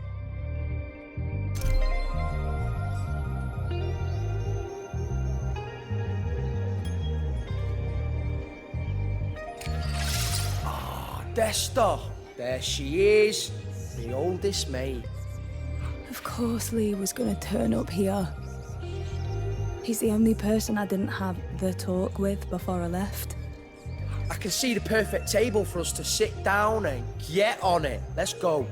S8: Desta, there she is, the oldest maid.
S1: Of course Lee was gonna turn up here. He's the only person I didn't have the talk with before I left.
S8: I can see the perfect table for us to sit down and get on it. Let's go.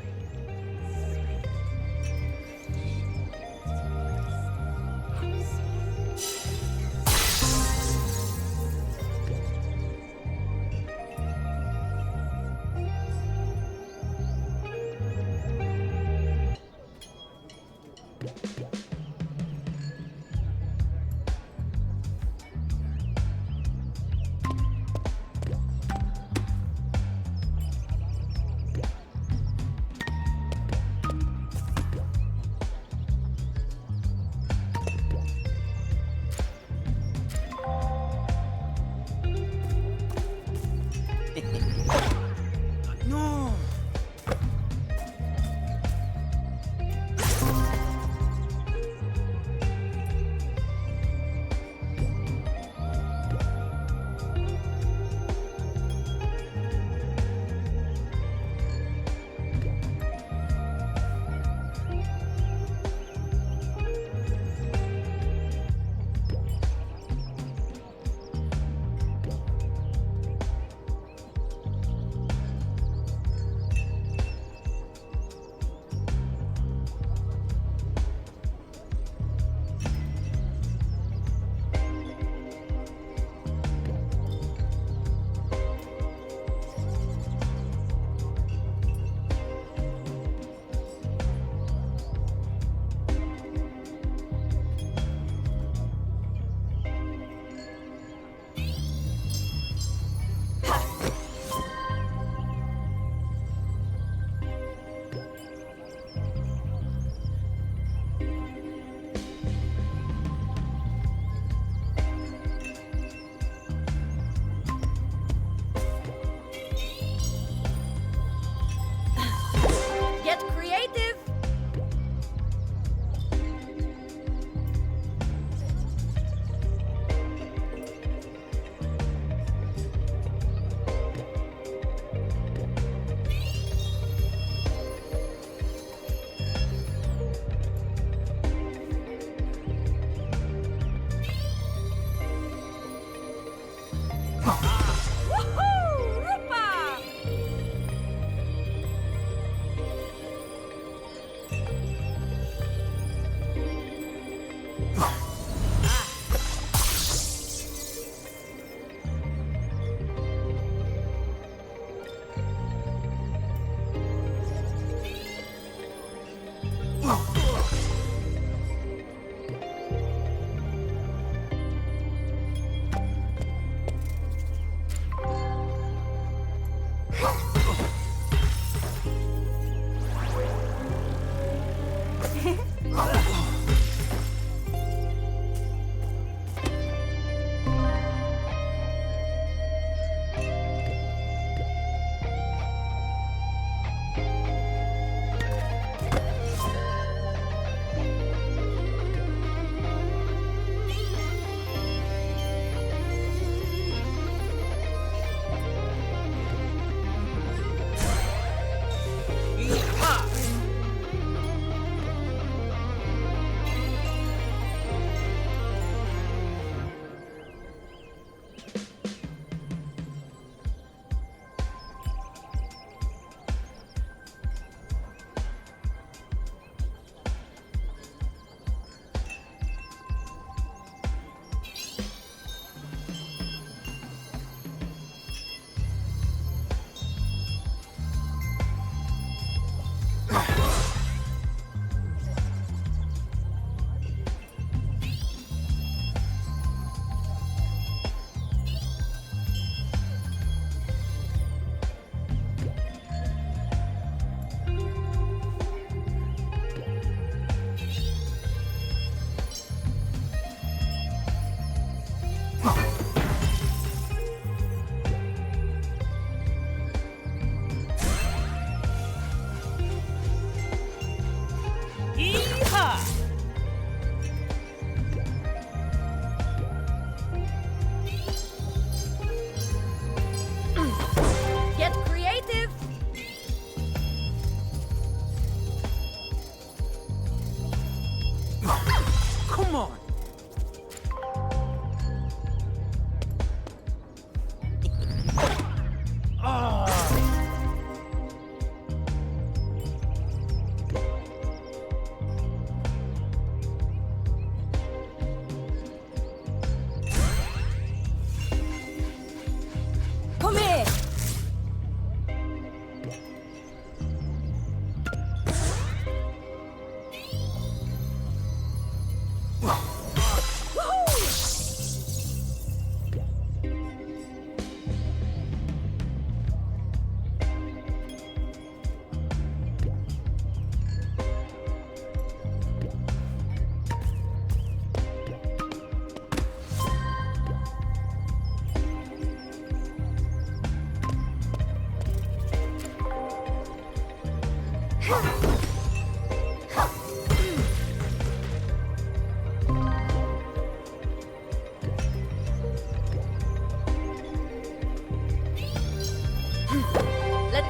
S6: Let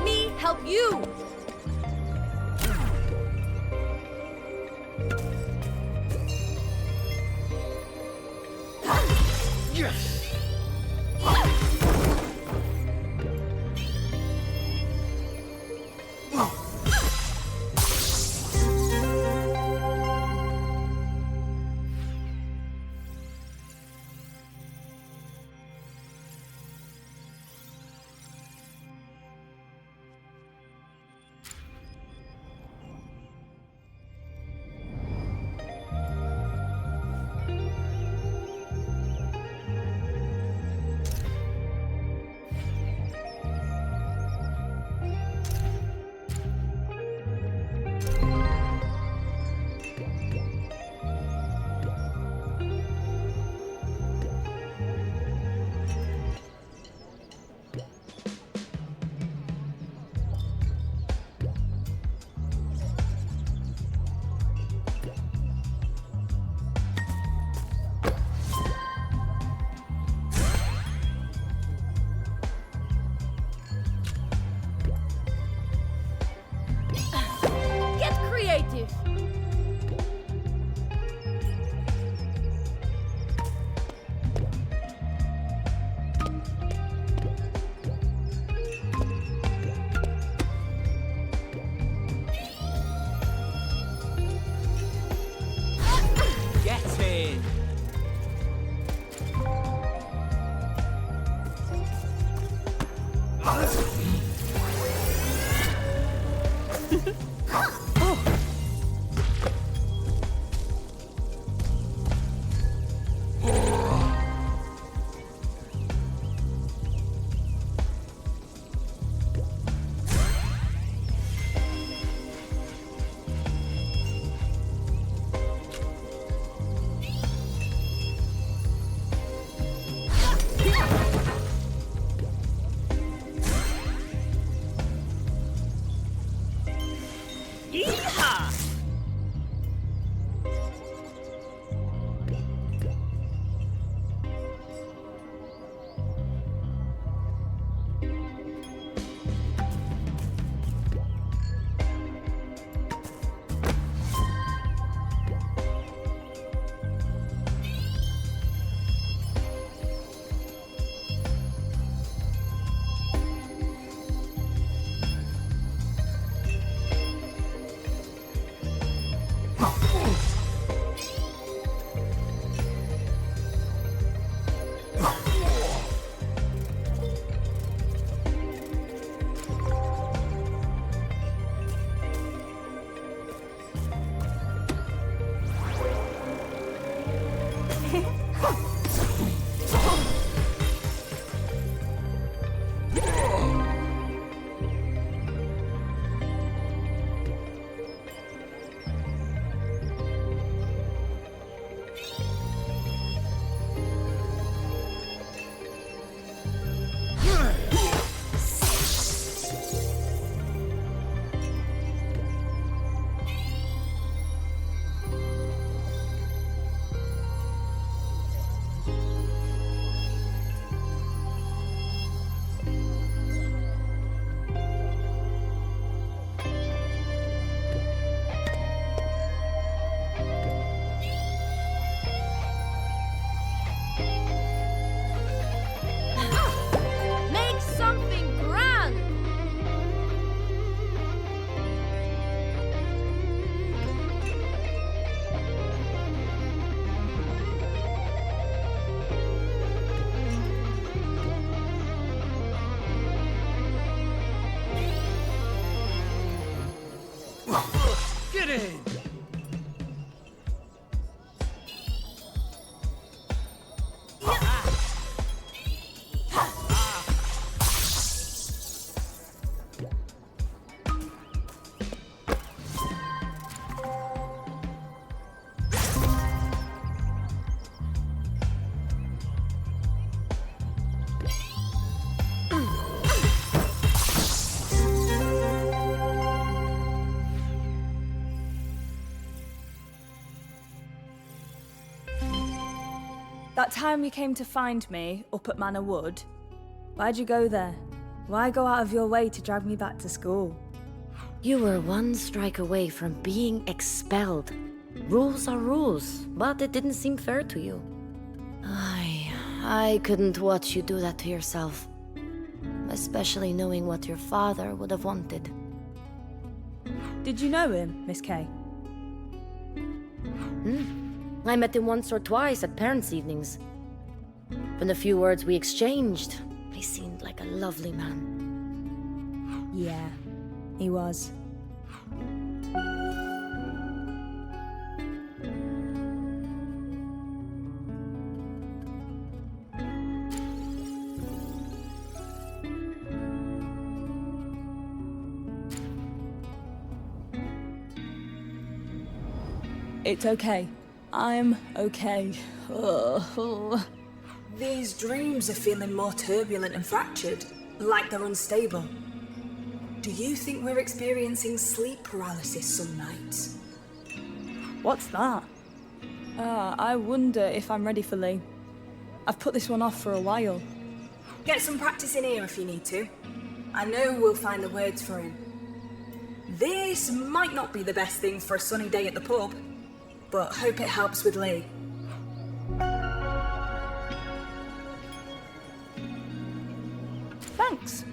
S6: me help you! Get creative!
S5: Get in!
S6: Make something grand!
S5: Get in!
S1: That time you came to find me up at Manor Wood, why'd you go there? Why go out of your way to drag me back to school?
S6: You were one strike away from being expelled. Rules are rules, but it didn't seem fair to you. I couldn't watch you do that to yourself. Especially knowing what your father would have wanted.
S1: Did you know him, Miss Kay?
S6: I met him once or twice at parents' evenings. From the few words we exchanged, he seemed like a lovely man.
S1: Yeah, he was. It's okay. I'm okay. Ugh.
S2: These dreams are feeling more turbulent and fractured, like they're unstable. Do you think we're experiencing sleep paralysis some nights?
S1: What's that? I wonder if I'm ready for Lee. I've put this one off for a while.
S2: Get some practice in here if you need to. I know we'll find the words for him. This might not be the best thing for a sunny day at the pub, but hope it helps with Lee.
S1: Thanks.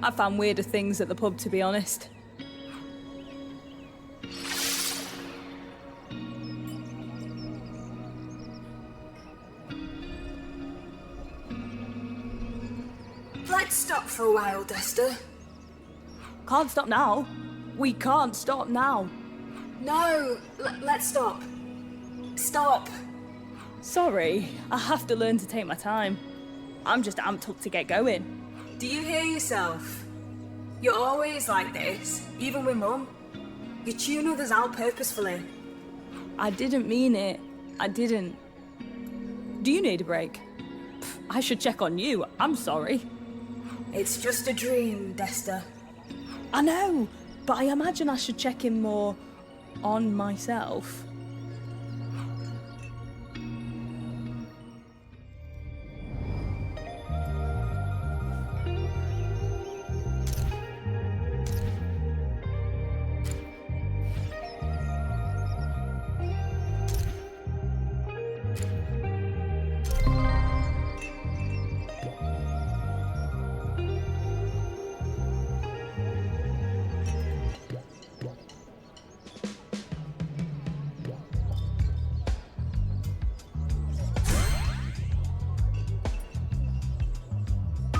S1: I found weirder things at the pub, to be honest.
S2: Let's stop for a while, Desta.
S1: Can't stop now. We can't stop now.
S2: No, let's stop. Stop.
S1: Sorry, I have to learn to take my time. I'm just amped up to get going.
S2: Do you hear yourself? You're always like this, even with Mum. You tune others out purposefully.
S1: I didn't mean it. I didn't. Do you need a break? I should check on you. I'm sorry.
S2: It's just a dream, Desta.
S1: I know, but I imagine I should check in more on myself.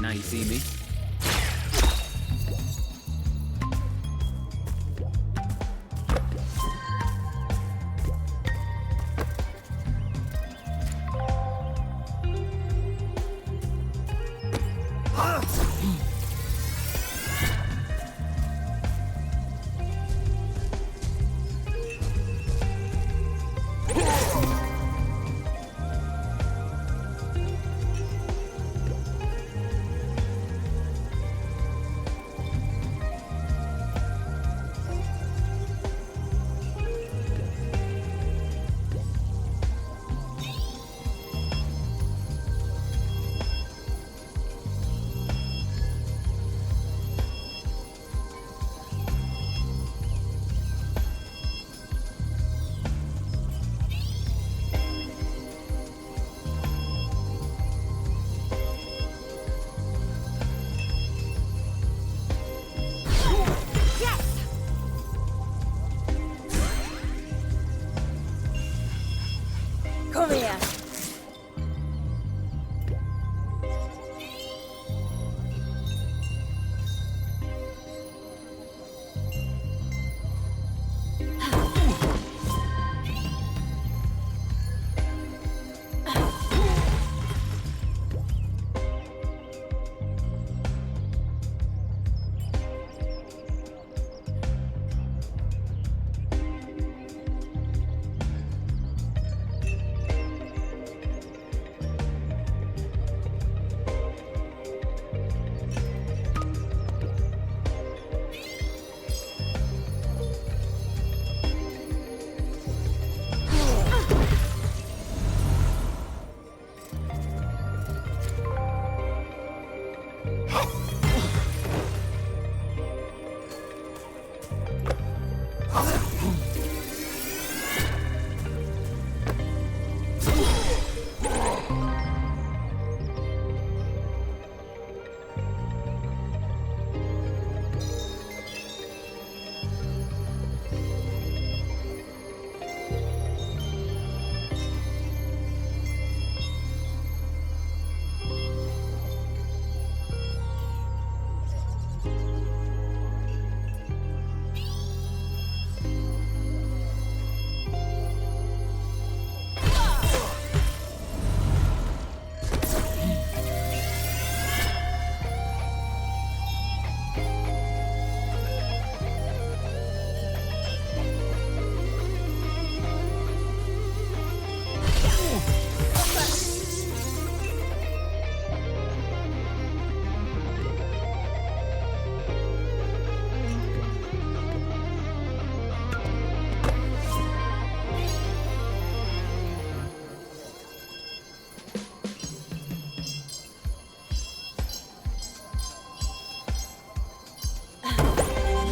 S5: Now you see me.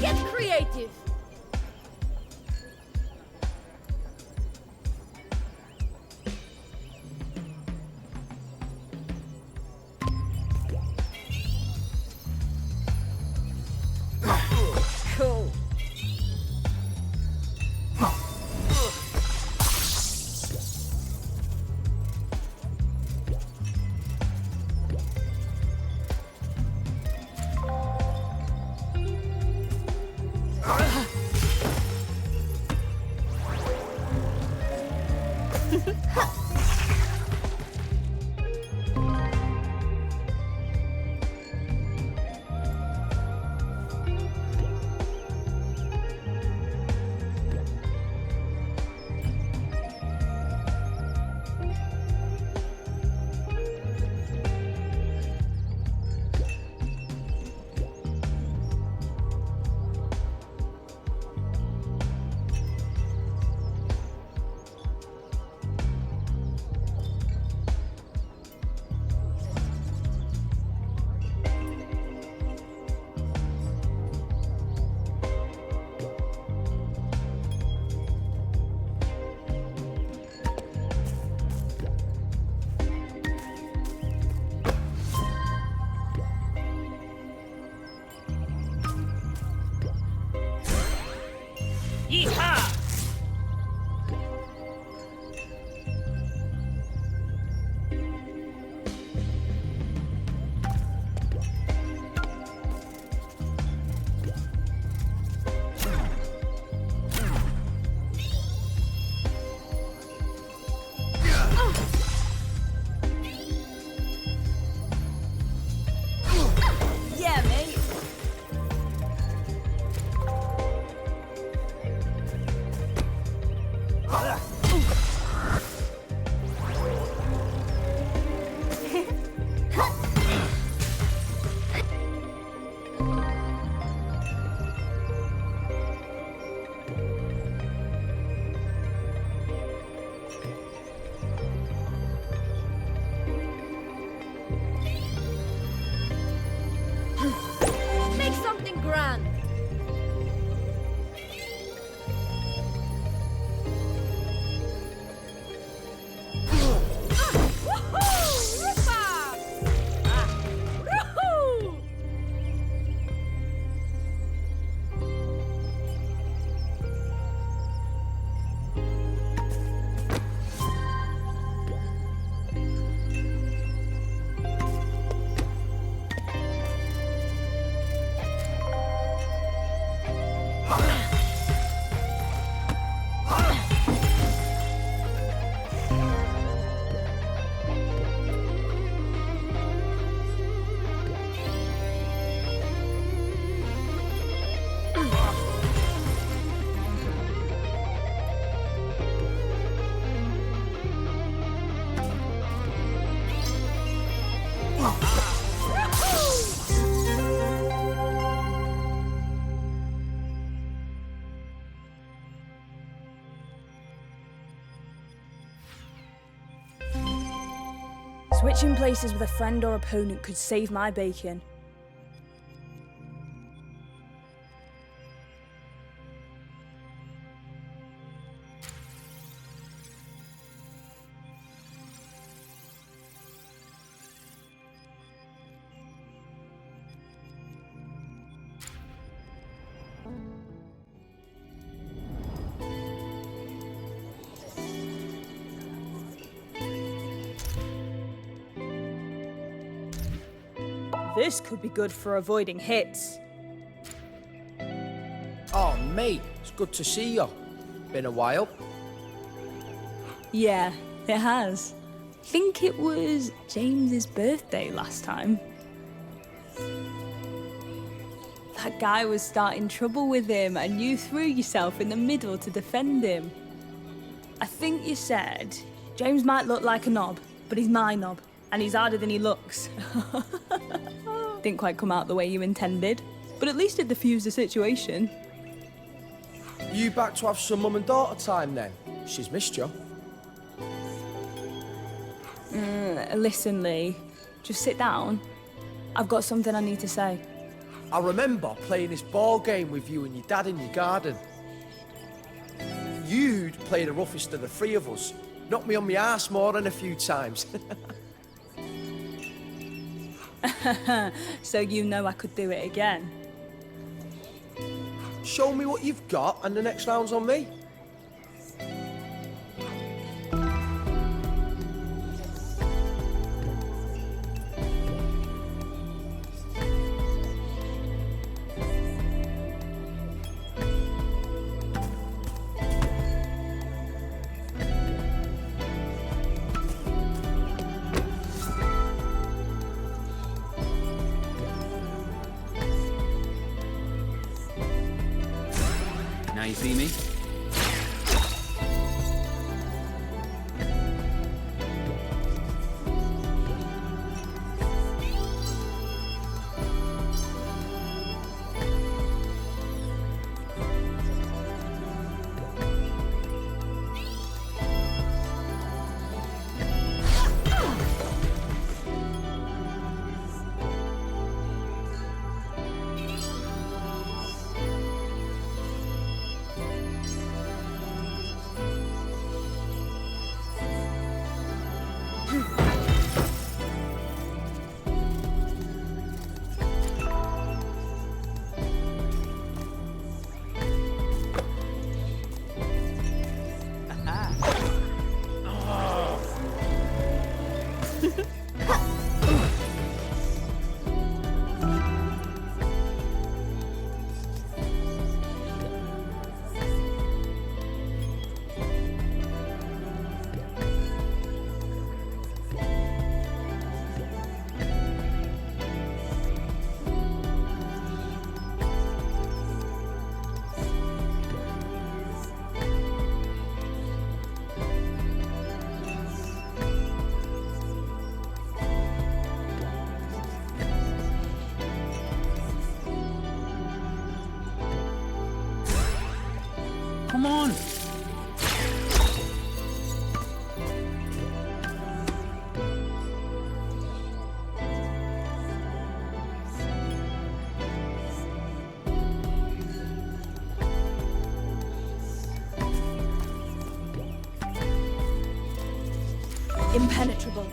S6: Get creative! Cool. Yeehaw!
S1: Yeah, mate.
S6: Make something grand! Woohoo! Ripper! Woohoo!
S1: Switching places with a friend or opponent could save my bacon.
S2: This could be good for avoiding hits.
S8: Oh, mate, it's good to see you. Been a while.
S1: Yeah, it has. Think it was James's birthday last time. That guy was starting trouble with him and you threw yourself in the middle to defend him. I think you said, James might look like a knob, but he's my knob, and he's harder than he looks. Didn't quite come out the way you intended, but at least it diffused the situation.
S8: You back to have some mum and daughter time then? She's missed you.
S1: Listen, Lee, just sit down. I've got something I need to say.
S8: I remember playing this ball game with you and your dad in your garden. You'd play the roughest of the three of us. Knocked me on my arse more than a few times.
S1: So you know I could do it again.
S8: Show me what you've got and the next round's on me.
S5: Now you see me? Come on!
S1: Impenetrable.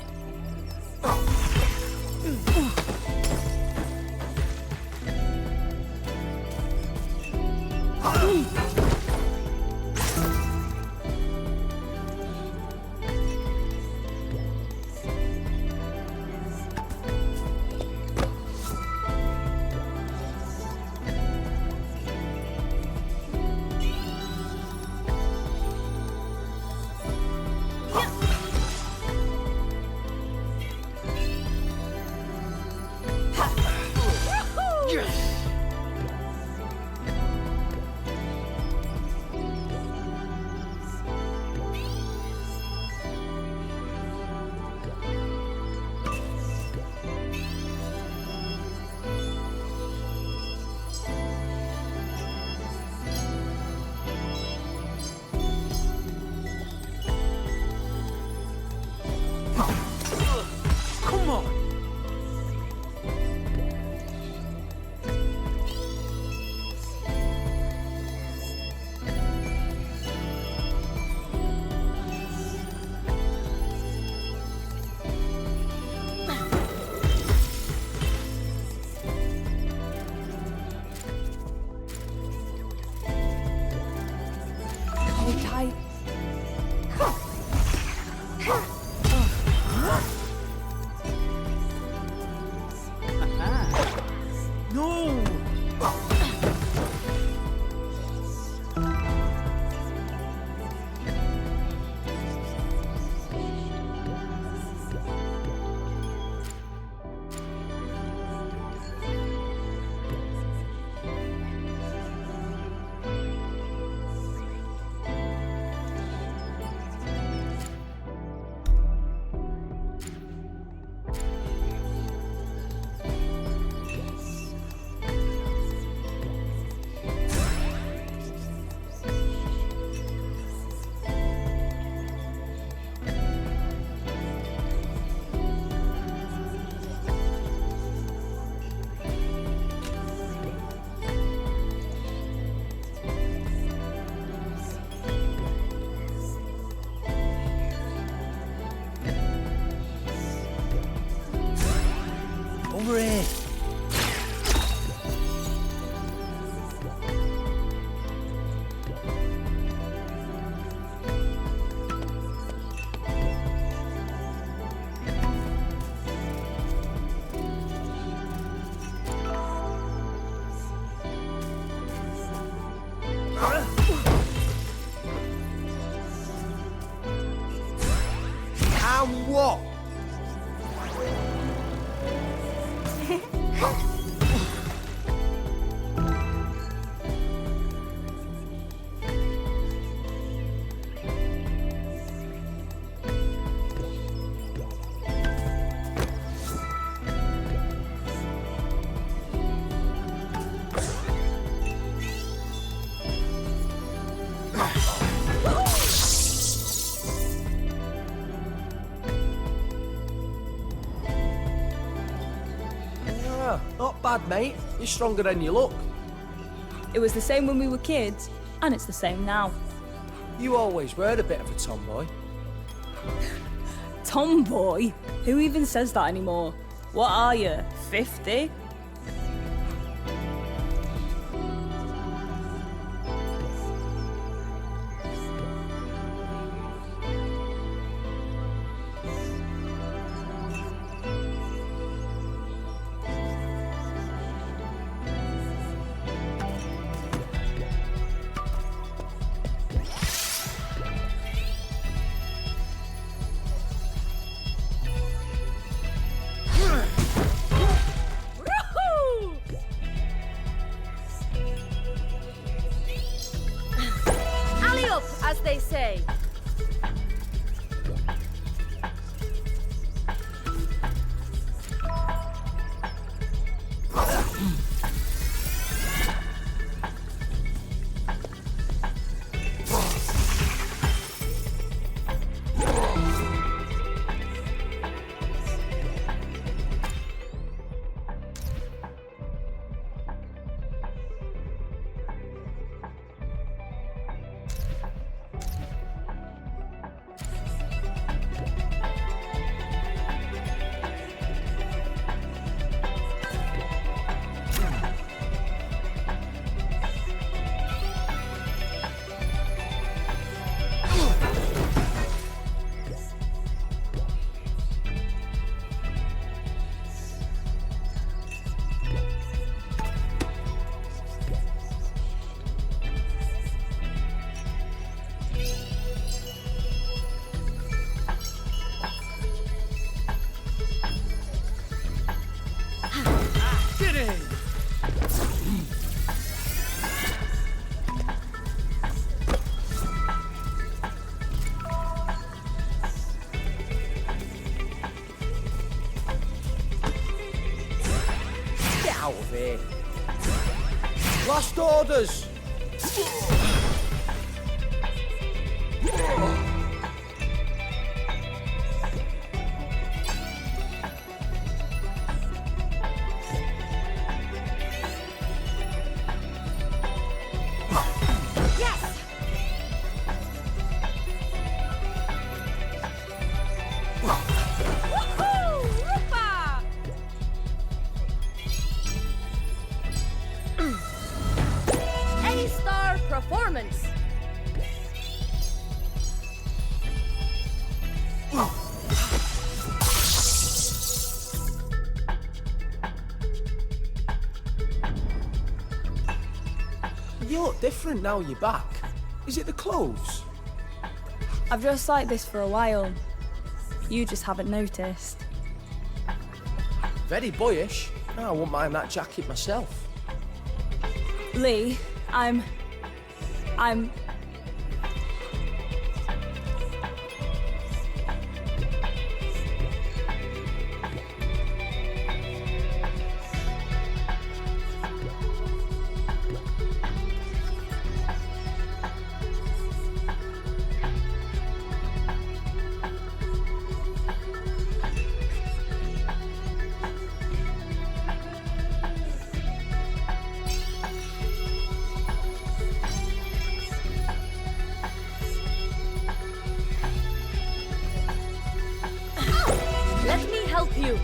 S5: Come on!
S1: Hold tight.
S8: And what? Not bad, mate. You're stronger than you look.
S1: It was the same when we were kids, and it's the same now.
S8: You always were a bit of a tomboy.
S1: Tomboy? Who even says that anymore? What are you, 50?
S6: Alley up, as they say.
S8: Get out of here. Last orders.
S6: A-star performance.
S8: You look different now you're back. Is it the clothes?
S1: I've dressed like this for a while. You just haven't noticed.
S8: Very boyish. I wouldn't mind that jacket myself.
S1: Lee, I'm...
S6: Let me help you.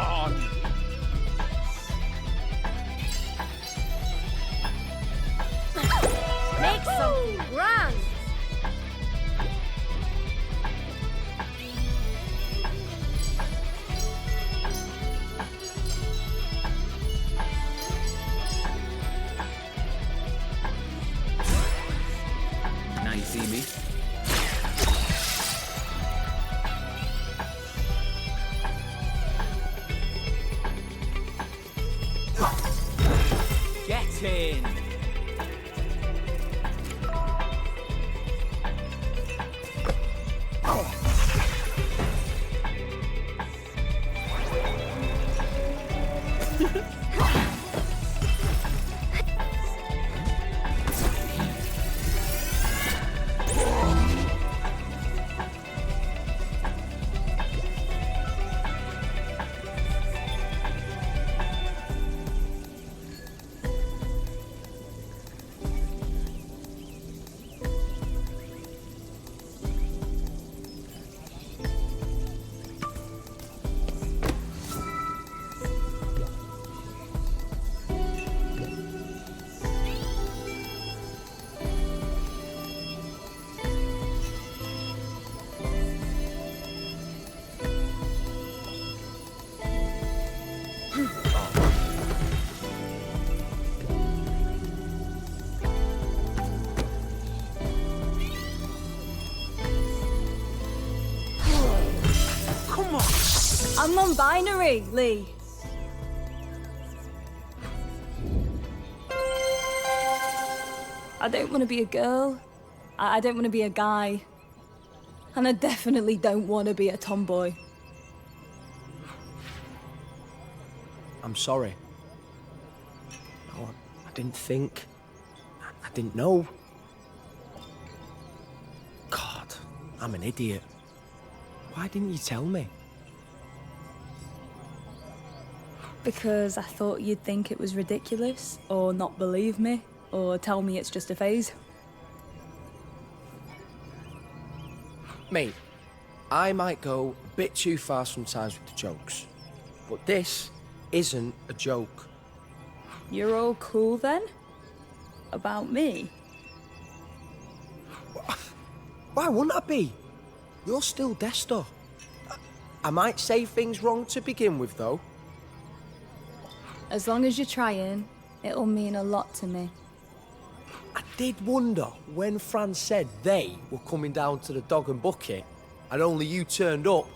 S5: on!
S6: Make something grand!
S5: Now you see me. Get in!
S1: I'm non-binary, Lee. I don't want to be a girl. I don't want to be a guy. And I definitely don't want to be a tomboy.
S8: I'm sorry. No, I didn't think. I didn't know. God, I'm an idiot. Why didn't you tell me?
S1: Because I thought you'd think it was ridiculous, or not believe me, or tell me it's just a phase.
S8: Mate, I might go a bit too far sometimes with the jokes, but this isn't a joke.
S1: You're all cool then? About me?
S8: Why wouldn't I be? You're still Desta. I might say things wrong to begin with, though.
S1: As long as you're trying, it'll mean a lot to me.
S8: I did wonder when Fran said they were coming down to the Dog and Bucket, and only you turned up.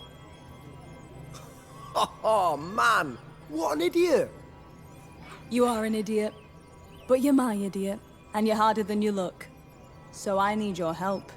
S8: Oh, man, what an idiot.
S1: You are an idiot. But you're my idiot, and you're harder than you look. So I need your help.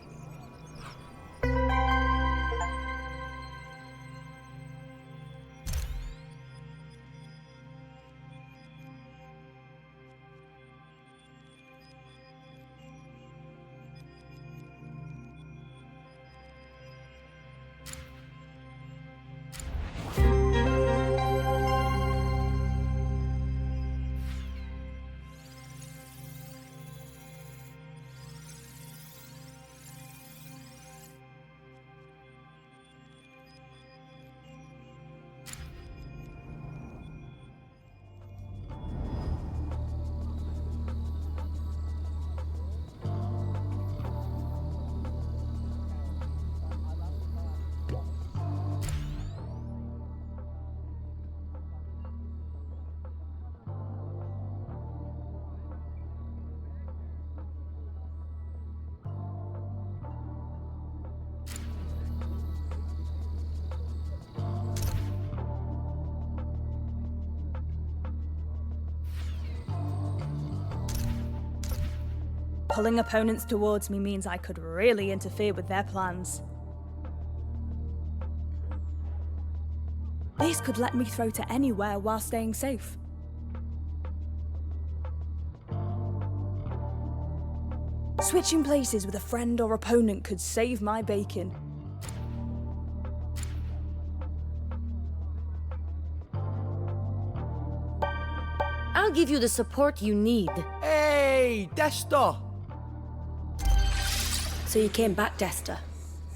S1: Pulling opponents towards me means I could really interfere with their plans. This could let me throw to anywhere while staying safe. Switching places with a friend or opponent could save my bacon.
S6: I'll give you the support you need.
S8: Hey, Desta!
S4: So you came back, Desta,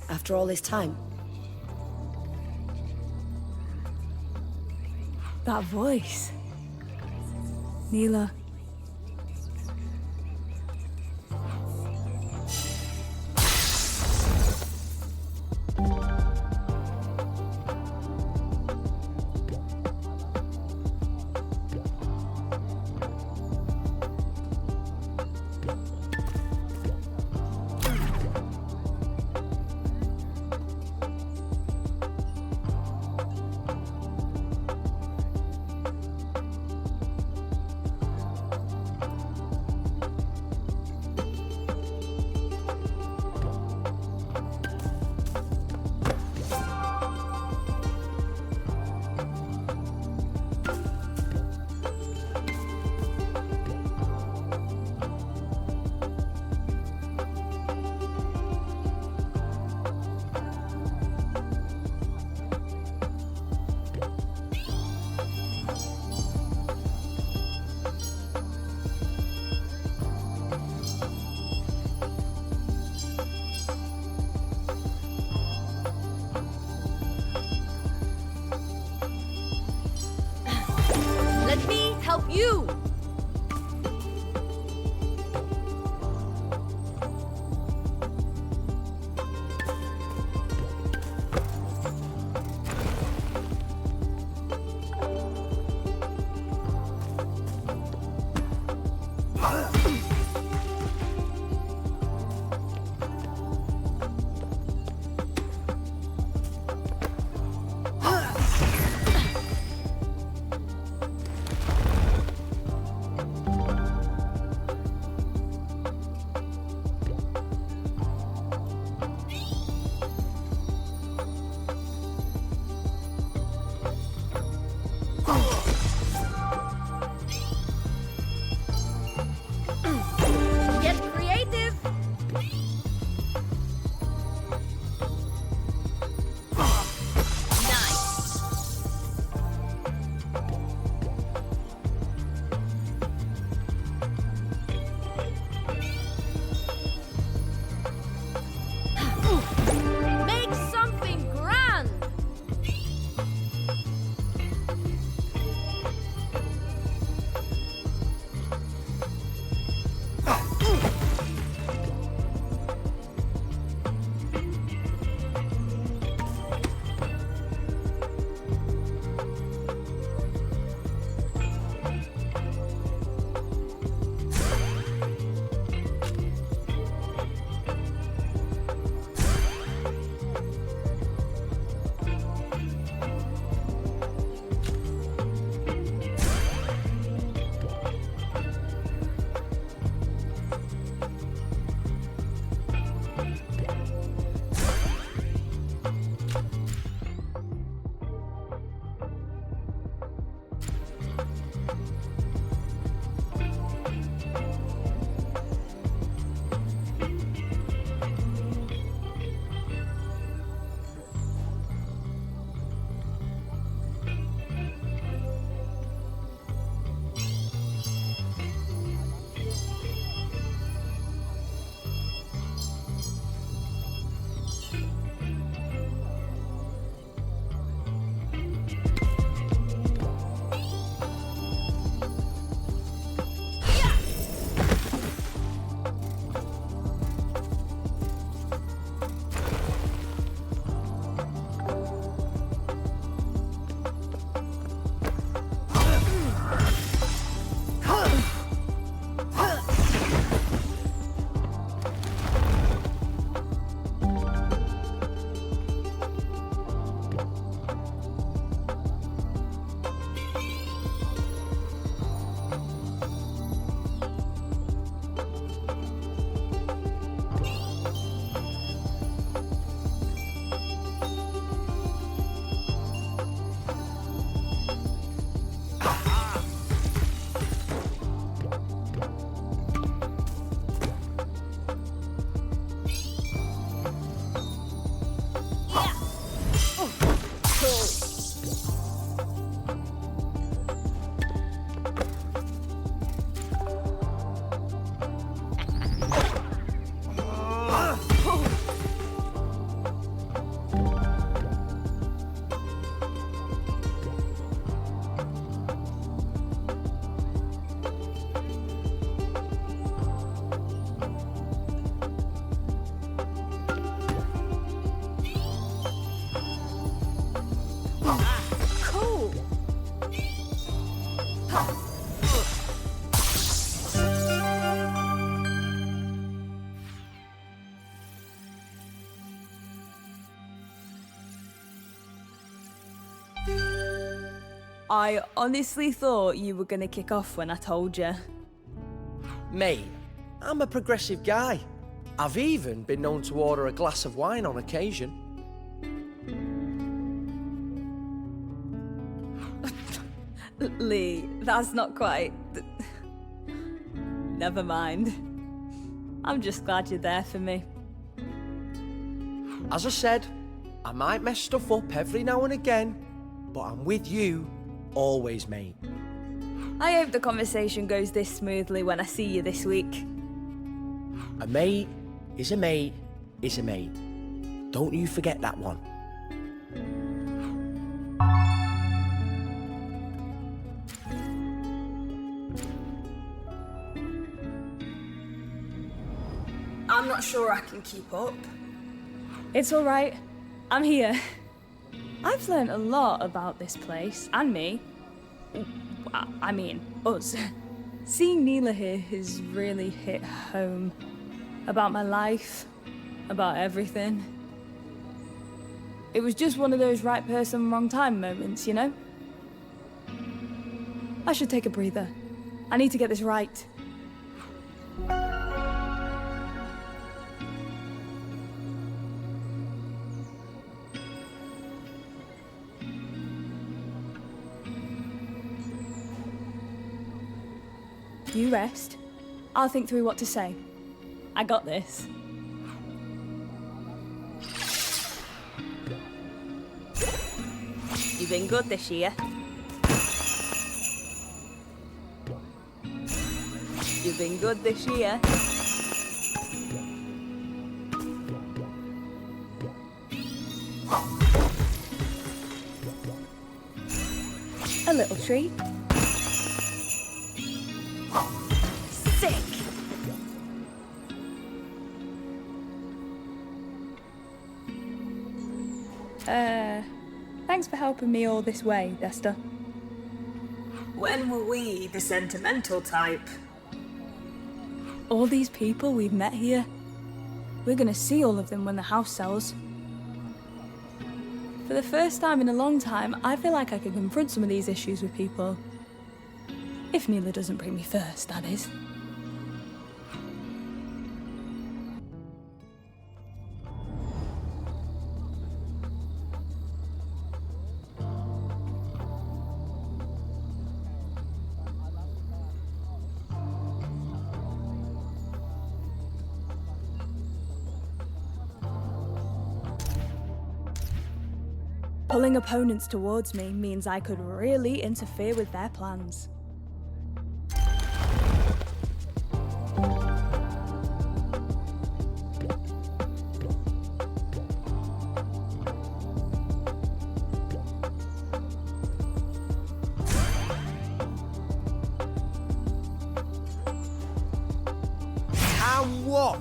S4: after all this time?
S1: That voice. Neela.
S6: Let me help you!
S1: I honestly thought you were gonna kick off when I told you.
S8: Mate, I'm a progressive guy. I've even been known to order a glass of wine on occasion.
S1: Lee, that's not quite... Never mind. I'm just glad you're there for me.
S8: As I said, I might mess stuff up every now and again, but I'm with you always, mate.
S1: I hope the conversation goes this smoothly when I see you this week.
S8: A mate is a mate is a mate. Don't you forget that one.
S2: I'm not sure I can keep up.
S1: It's all right. I'm here. I've learned a lot about this place and me. I mean, us. Seeing Neela here has really hit home. About my life, about everything. It was just one of those right person, wrong time moments, you know? I should take a breather. I need to get this right. You rest. I'll think through what to say. I got this. You've been good this year. You've been good this year. A little treat. Sick! Thanks for helping me all this way, Desta.
S2: When were we the sentimental type?
S1: All these people we've met here, we're gonna see all of them when the house sells. For the first time in a long time, I feel like I can confront some of these issues with people. If Neela doesn't bring me first, that is. Pulling opponents towards me means I could really interfere with their plans.
S8: And what?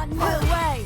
S1: No way!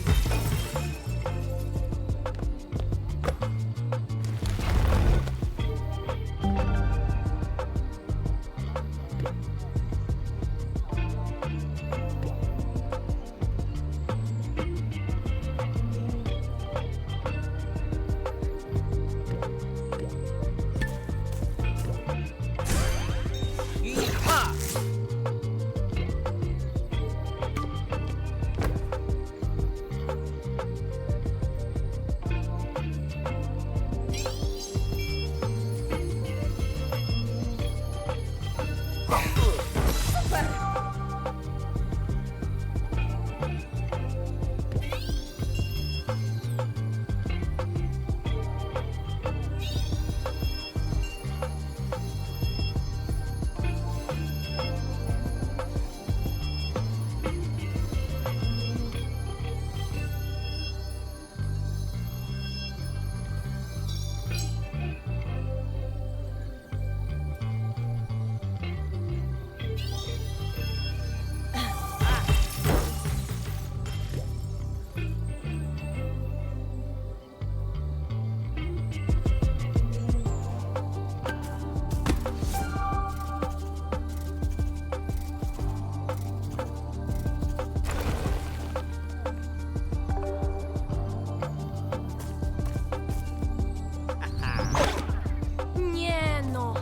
S6: Nie no.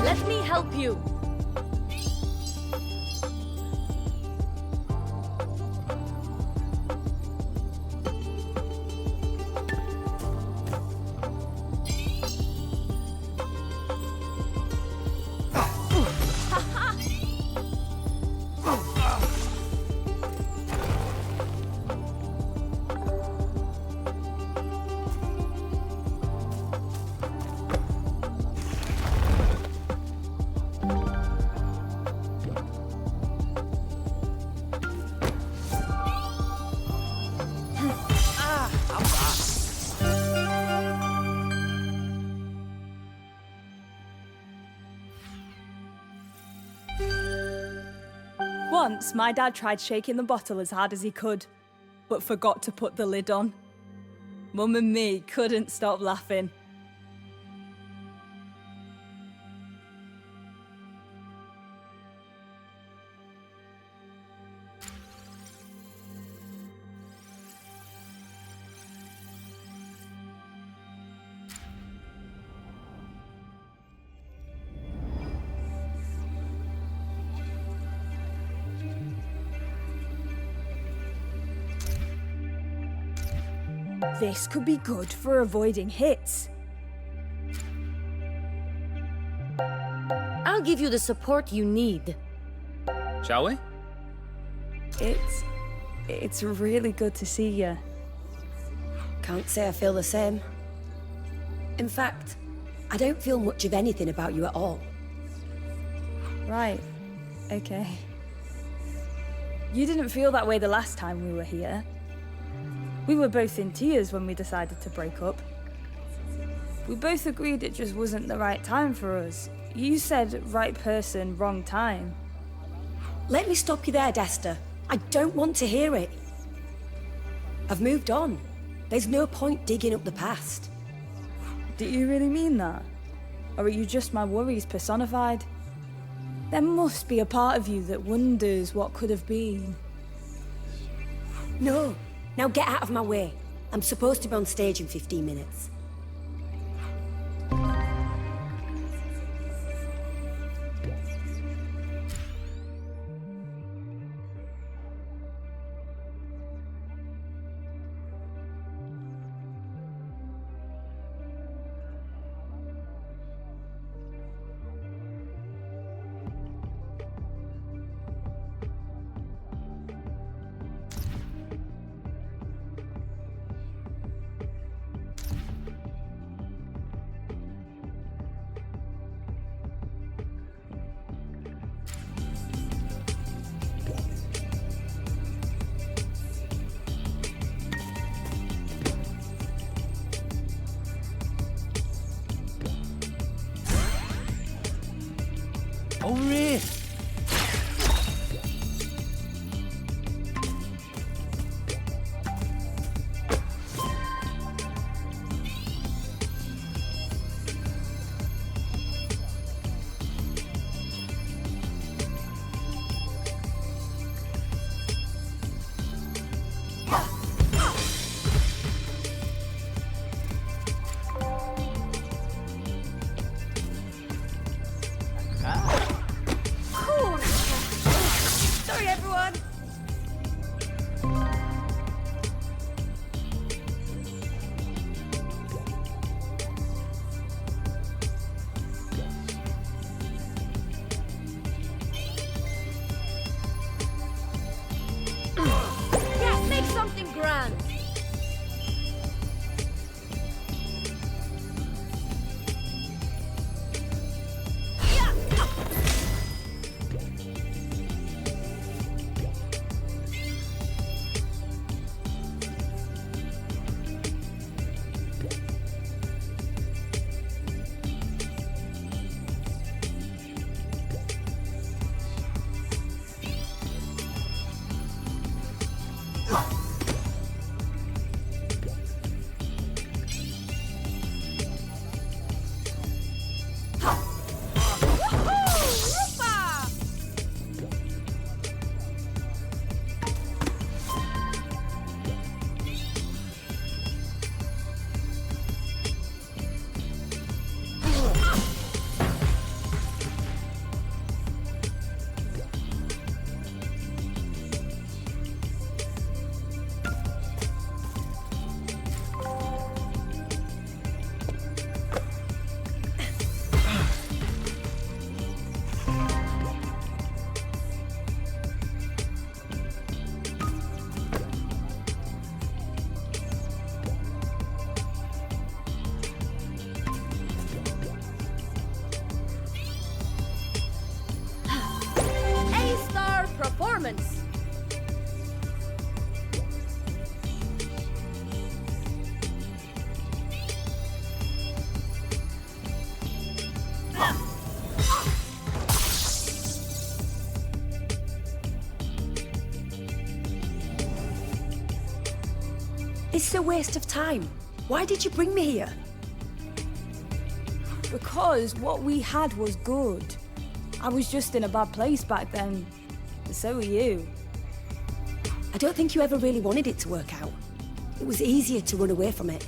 S6: Let me help you.
S1: Once, my dad tried shaking the bottle as hard as he could, but forgot to put the lid on. Mum and me couldn't stop laughing. This could be good for avoiding hits.
S6: I'll give you the support you need.
S5: Shall we?
S1: It's really good to see you.
S9: Can't say I feel the same. In fact, I don't feel much of anything about you at all.
S1: Right. Okay. You didn't feel that way the last time we were here. We were both in tears when we decided to break up. We both agreed it just wasn't the right time for us. You said right person, wrong time.
S9: Let me stop you there, Desta. I don't want to hear it. I've moved on. There's no point digging up the past.
S1: Do you really mean that? Or are you just my worries personified? There must be a part of you that wonders what could have been.
S9: No. Now get out of my way. I'm supposed to be on stage in 15 minutes.
S6: performance.
S9: It's a waste of time. Why did you bring me here?
S1: Because what we had was good. I was just in a bad place back then. So were you.
S9: I don't think you ever really wanted it to work out. It was easier to run away from it.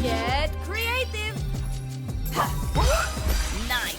S6: Get creative. Nice.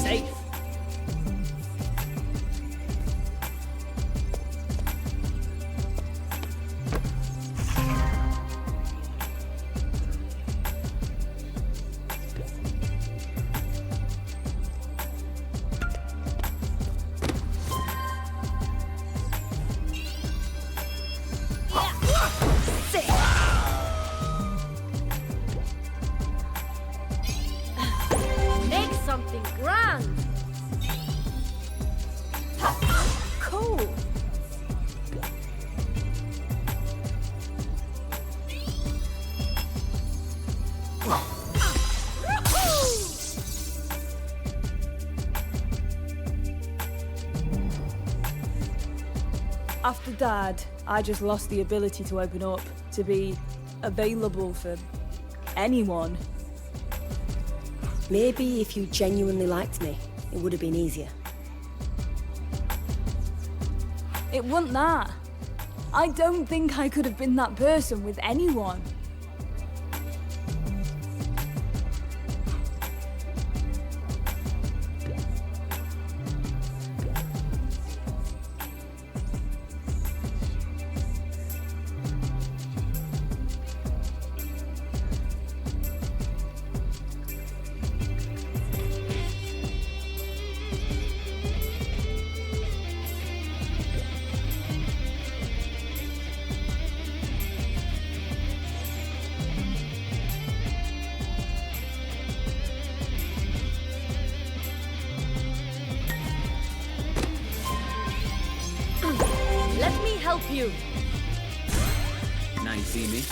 S2: Safe.
S6: Make something grand.
S1: Cool. After Dad, I just lost the ability to open up, to be available for anyone.
S9: Maybe if you genuinely liked me, it would have been easier.
S1: It wasn't that. I don't think I could have been that person with anyone.
S6: Let me help you.
S5: Now you see me.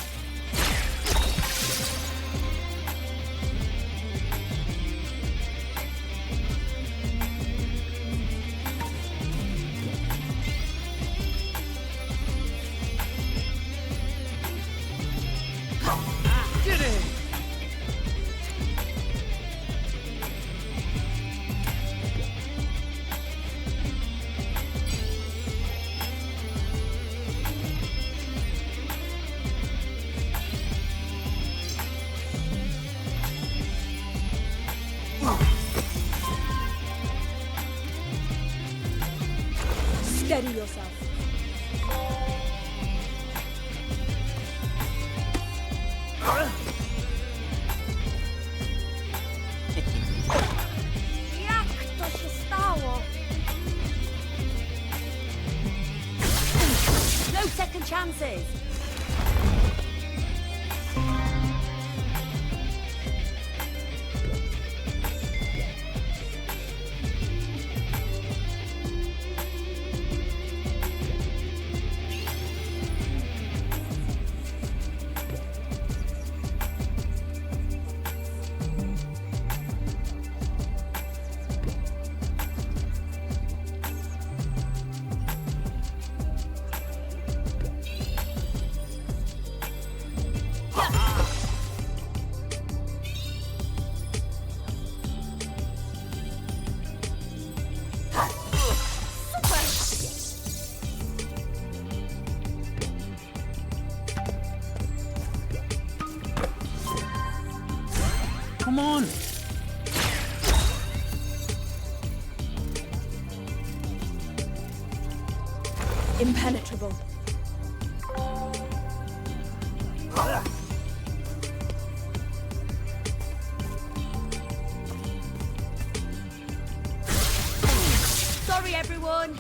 S9: Steady yourself.
S6: Jak to się stało?
S9: No second chances.
S5: Come on!
S1: Impenetrable.
S9: Sorry, everyone.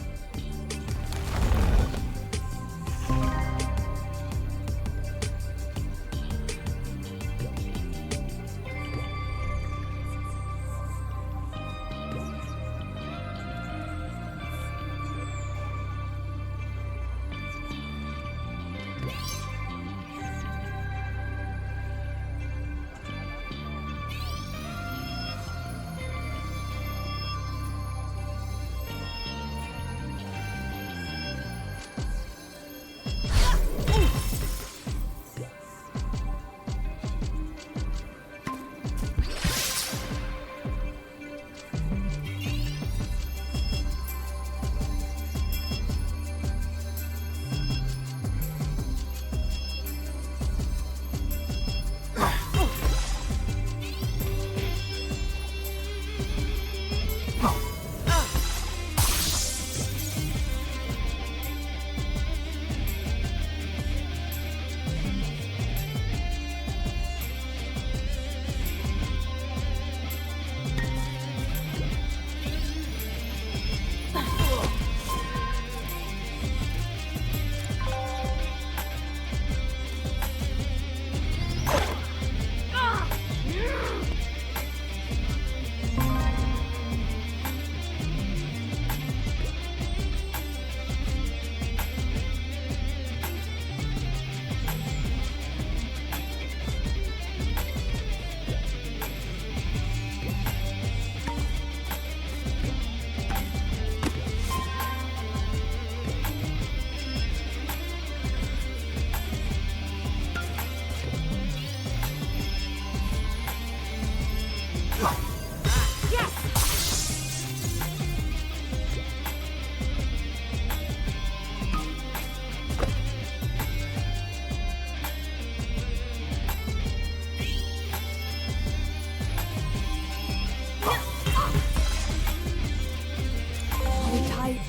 S1: Hold tight.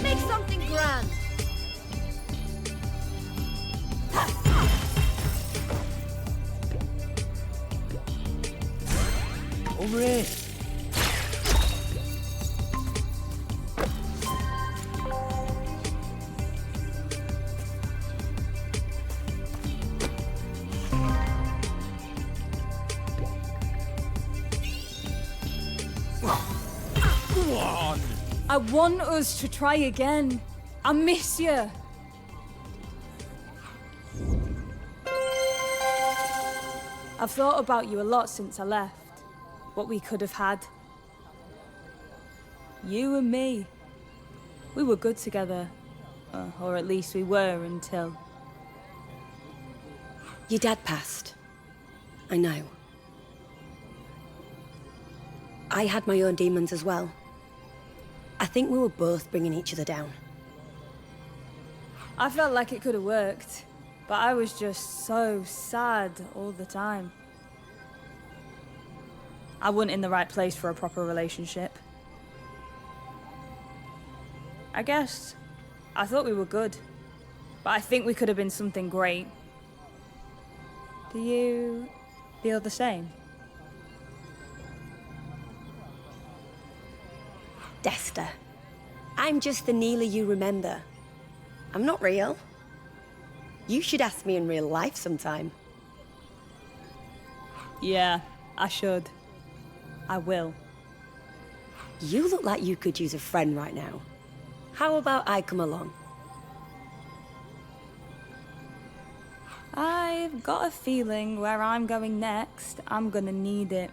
S6: Make something grand.
S5: Over here! Whoa.
S1: I want us to try again. I miss you. I've thought about you a lot since I left. What we could have had. You and me. We were good together. Or at least we were until...
S9: Your dad passed. I know. I had my own demons as well. I think we were both bringing each other down.
S1: I felt like it could have worked, but I was just so sad all the time. I wasn't in the right place for a proper relationship. I guess I thought we were good, but I think we could have been something great. Do you feel the same?
S9: Desta, I'm just the Neela you remember. I'm not real. You should ask me in real life sometime.
S1: Yeah, I should. I will.
S9: You look like you could use a friend right now. How about I come along?
S1: I've got a feeling where I'm going next, I'm gonna need it.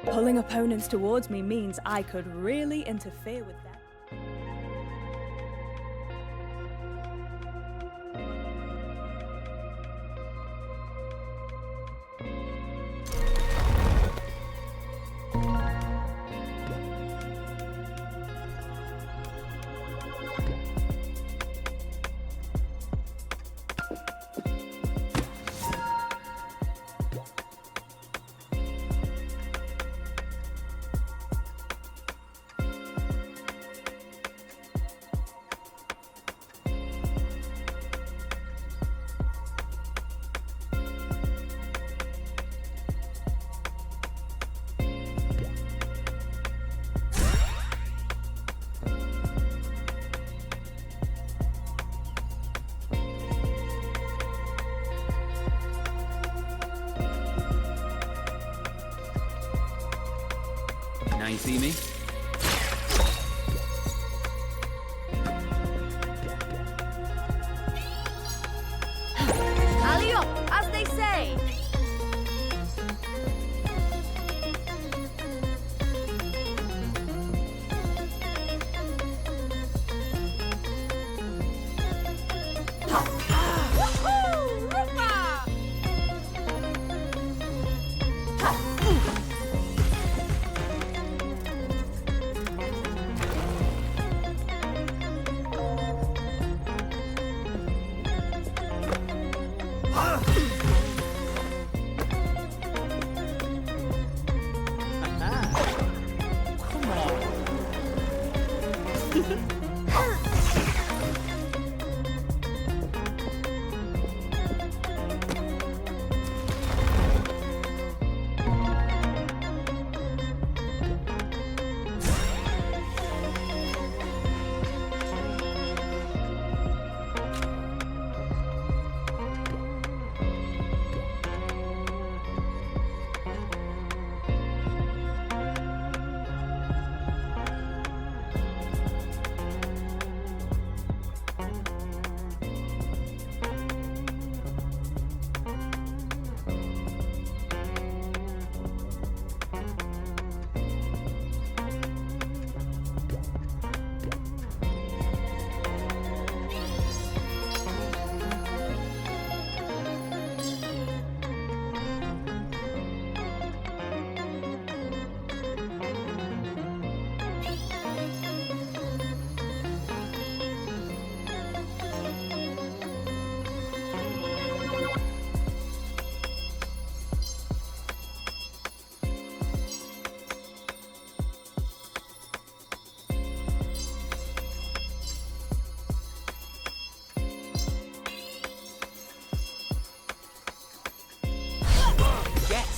S1: Pulling opponents towards me means I could really interfere with them.
S5: Now you see me?
S6: Alley up, as they say.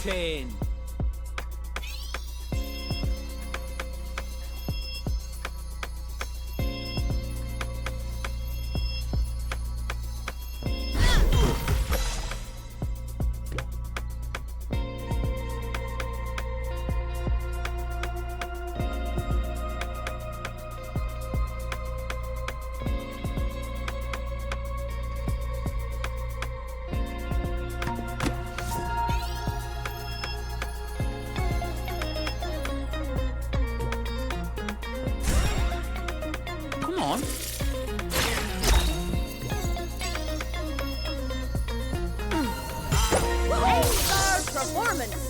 S10: waiting.
S5: Come on.
S6: A-star performance!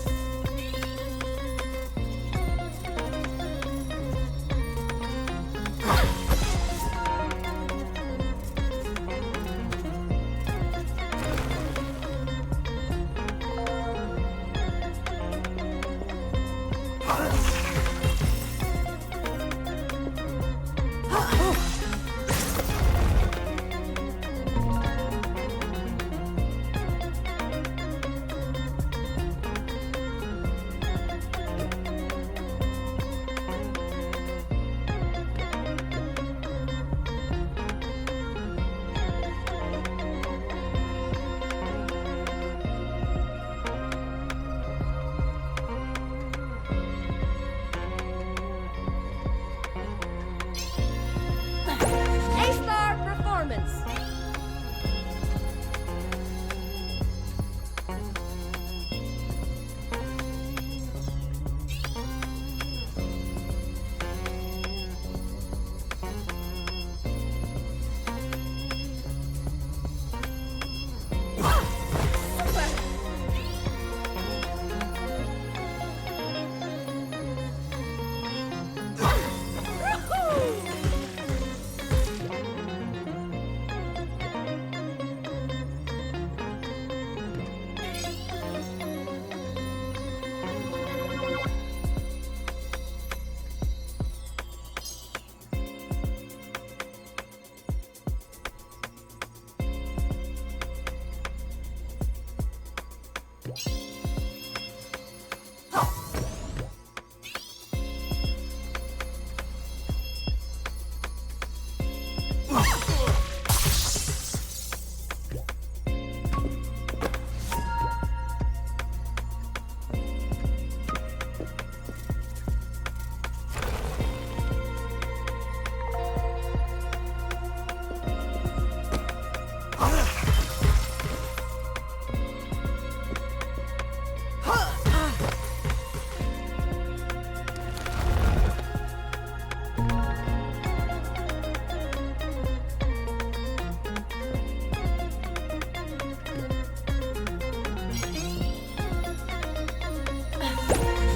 S6: A-star performance!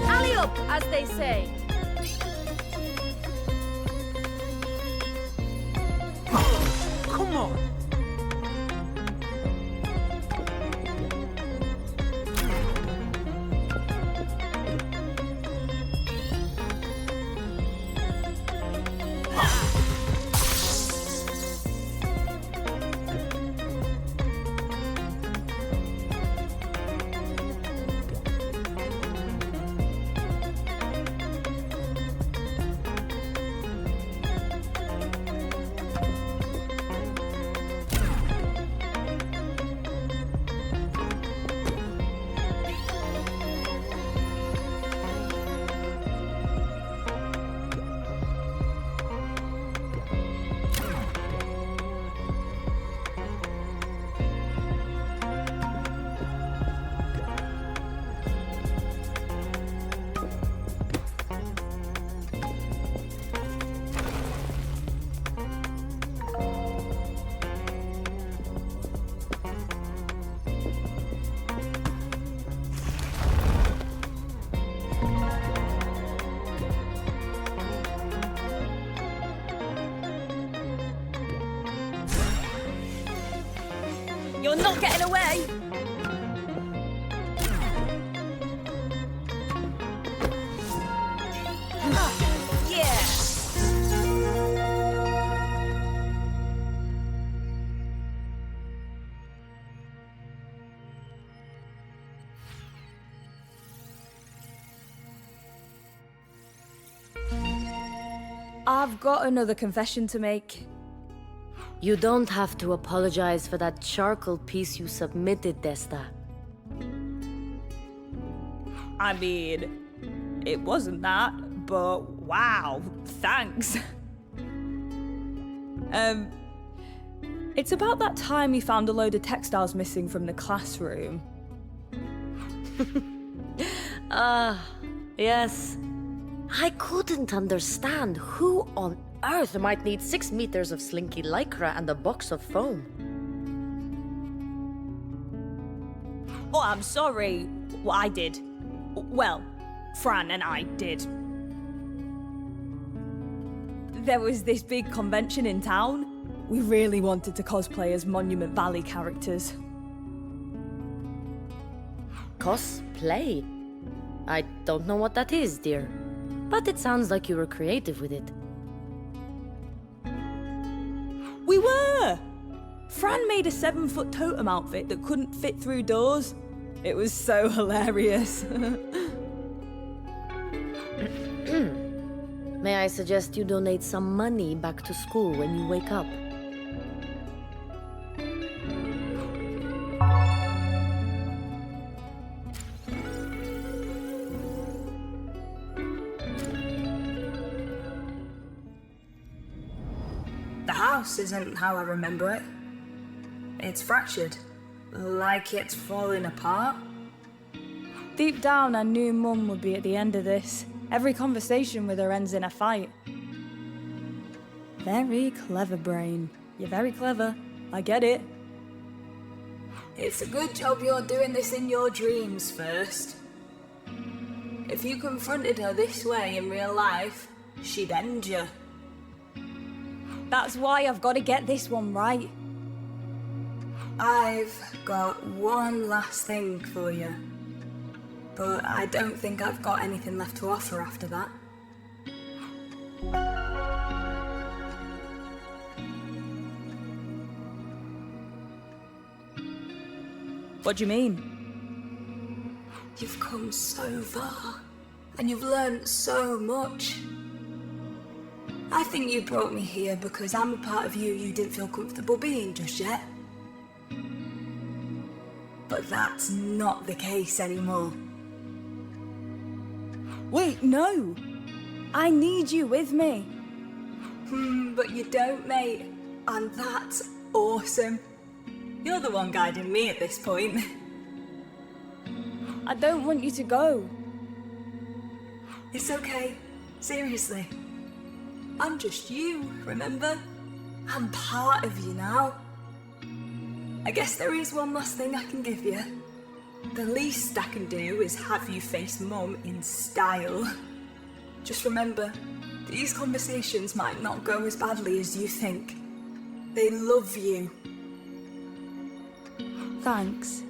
S6: Alley-up, as they say.
S10: Come on.
S1: You're not getting away! I've got another confession to make.
S6: You don't have to apologize for that charcoal piece you submitted, Desta.
S1: I mean, it wasn't that, but wow, thanks. It's about that time you found a load of textiles missing from the classroom.
S6: Yes. I couldn't understand who on earth might need 6 meters of slinky lycra and a box of foam.
S1: Oh, I'm sorry. Well, I did. Well, Fran and I did. There was this big convention in town. We really wanted to cosplay as Monument Valley characters.
S6: Cosplay? I don't know what that is, dear. But it sounds like you were creative with it.
S1: We were! Fran made a 7-foot totem outfit that couldn't fit through doors. It was so hilarious.
S6: May I suggest you donate some money back to school when you wake up?
S2: The house isn't how I remember it. It's fractured, like it's falling apart.
S1: Deep down, I knew Mum would be at the end of this. Every conversation with her ends in a fight. Very clever, Brain. You're very clever. I get it.
S2: It's a good job you're doing this in your dreams first. If you confronted her this way in real life, she'd end you.
S1: That's why I've got to get this one right.
S2: I've got one last thing for you. But I don't think I've got anything left to offer after that.
S1: What do you mean?
S2: You've come so far, and you've learned so much. I think you brought me here because I'm a part of you didn't feel comfortable being just yet. But that's not the case anymore.
S1: Wait, no! I need you with me.
S2: But you don't, mate. And that's awesome. You're the one guiding me at this point.
S1: I don't want you to go.
S2: It's okay. Seriously. I'm just you, remember? I'm part of you now. I guess there is one last thing I can give you. The least I can do is have you face Mum in style. Just remember, these conversations might not go as badly as you think. They love you.
S1: Thanks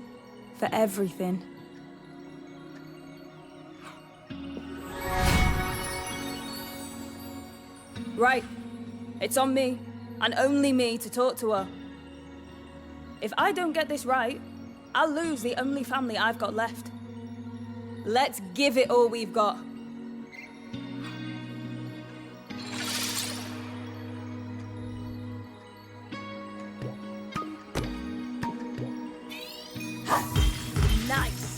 S1: for everything. Right. It's on me, and only me, to talk to her. If I don't get this right, I'll lose the only family I've got left. Let's give it all we've got. Nice.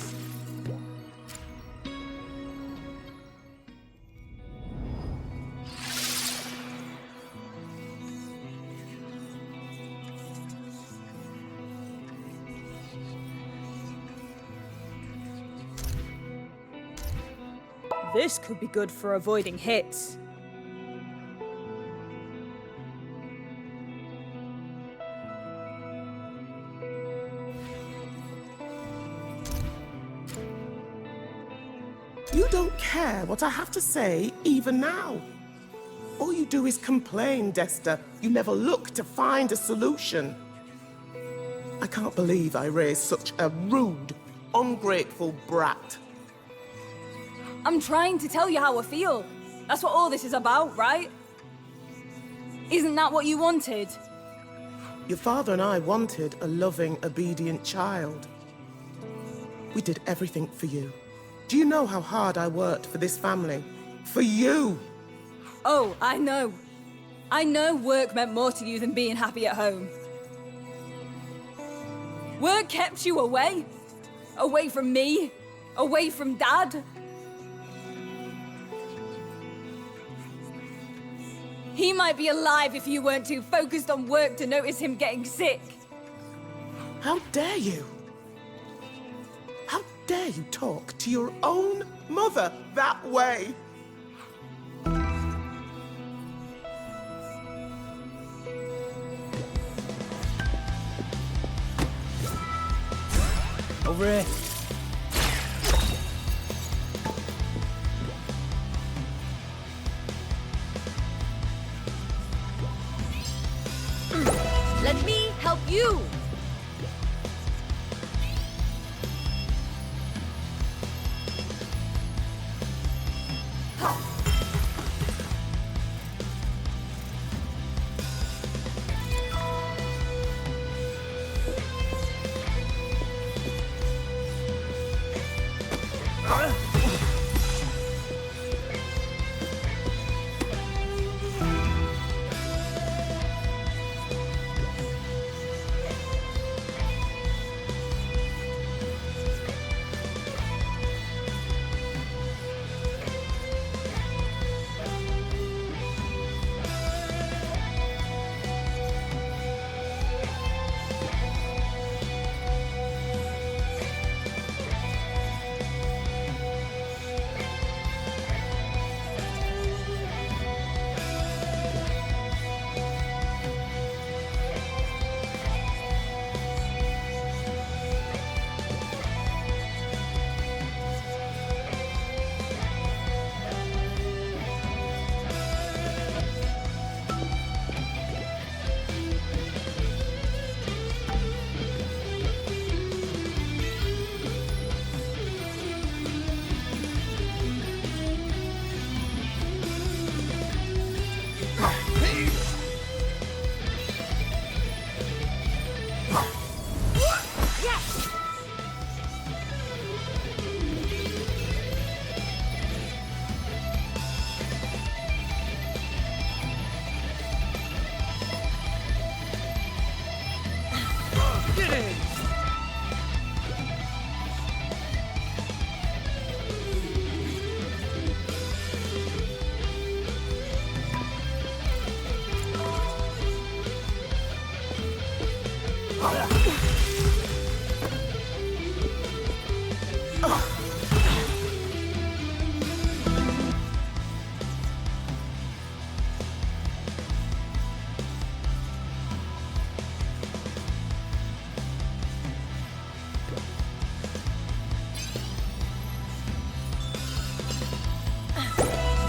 S1: This could be good for avoiding hits.
S3: You don't care what I have to say, even now. All you do is complain, Desta. You never look to find a solution. I can't believe I raised such a rude, ungrateful brat.
S1: I'm trying to tell you how I feel. That's what all this is about, right? Isn't that what you wanted?
S3: Your father and I wanted a loving, obedient child. We did everything for you. Do you know how hard I worked for this family? For you!
S1: Oh, I know. I know work meant more to you than being happy at home. Work kept you away. Away from me. Away from Dad. He might be alive if you weren't too focused on work to notice him getting sick.
S3: How dare you? How dare you talk to your own mother that way?
S10: Over here.
S6: Let me help you!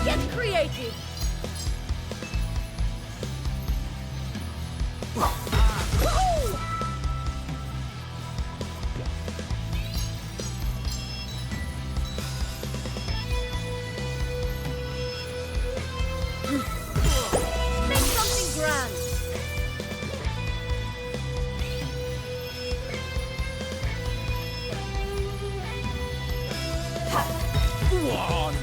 S6: Get creative! Make something grand!
S10: Go on.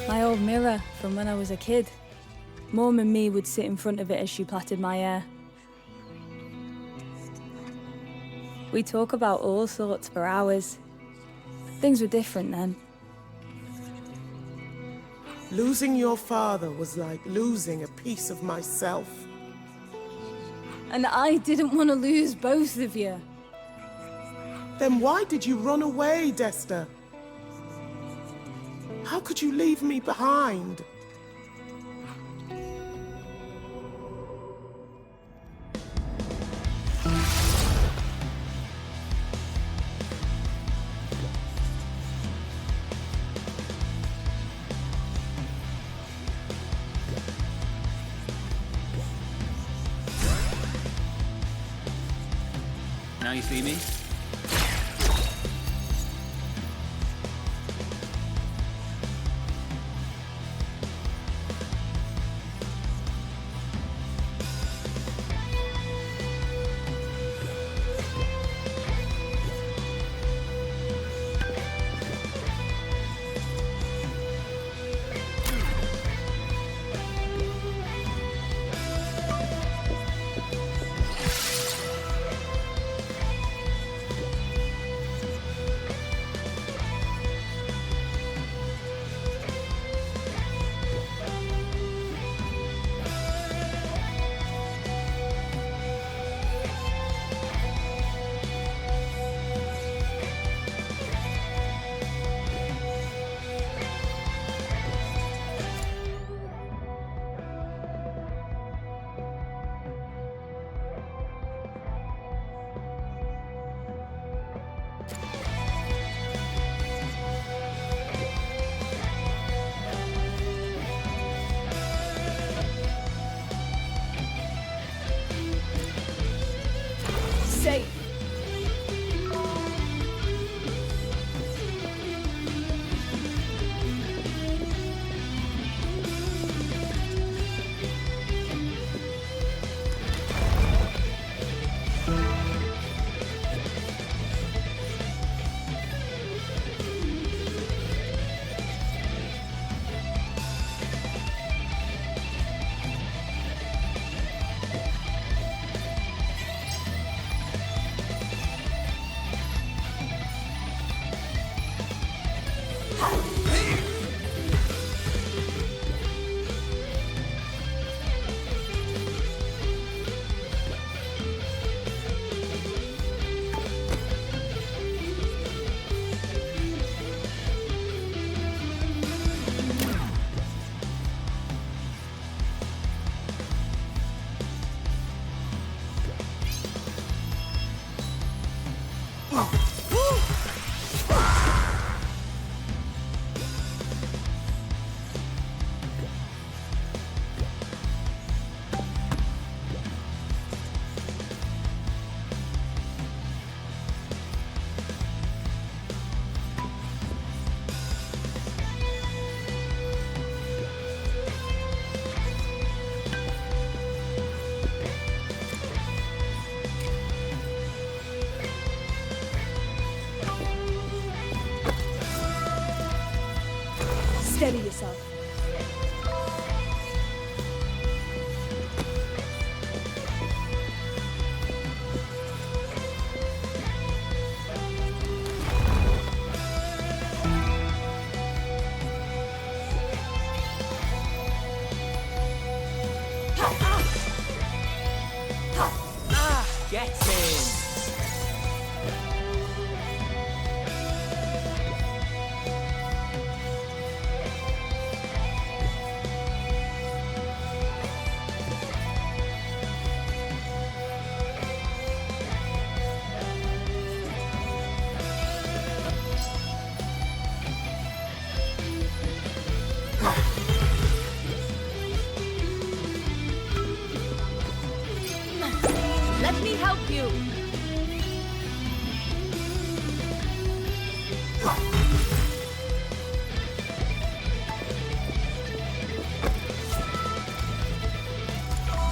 S1: My old mirror from when I was a kid. Mum and me would sit in front of it as she plaited my hair. We'd talk about all sorts for hours. Things were different then.
S3: Losing your father was like losing a piece of myself.
S1: And I didn't want to lose both of you.
S3: Then why did you run away, Desta? How could you leave me behind?
S5: Now you see me?
S1: Steady yourself.
S10: Get in!
S6: Let me help you.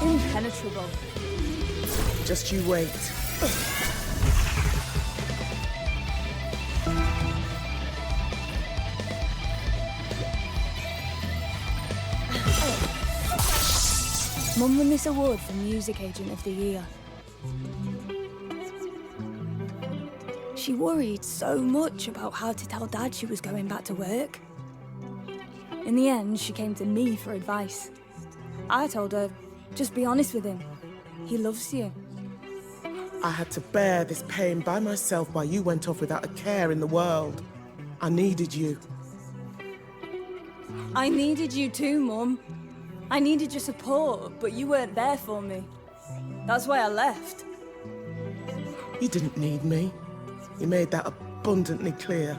S1: Impenetrable.
S3: Just you wait.
S1: Mum won this award for Music Agent of the Year. She worried so much about how to tell Dad she was going back to work. In the end, she came to me for advice. I told her, just be honest with him. He loves you.
S3: I had to bear this pain by myself while you went off without a care in the world. I needed you.
S1: I needed you too, Mum. I needed your support, but you weren't there for me. That's why I left.
S3: You didn't need me. You made that abundantly clear.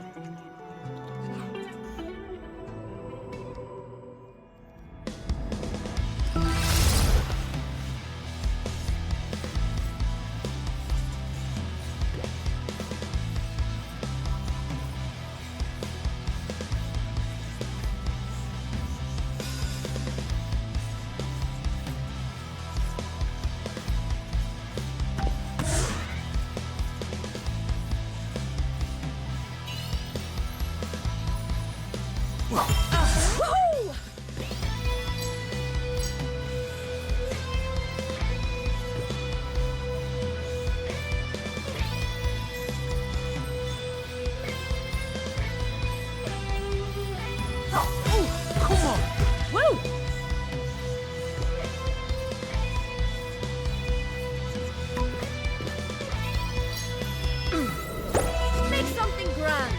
S6: Make something grand.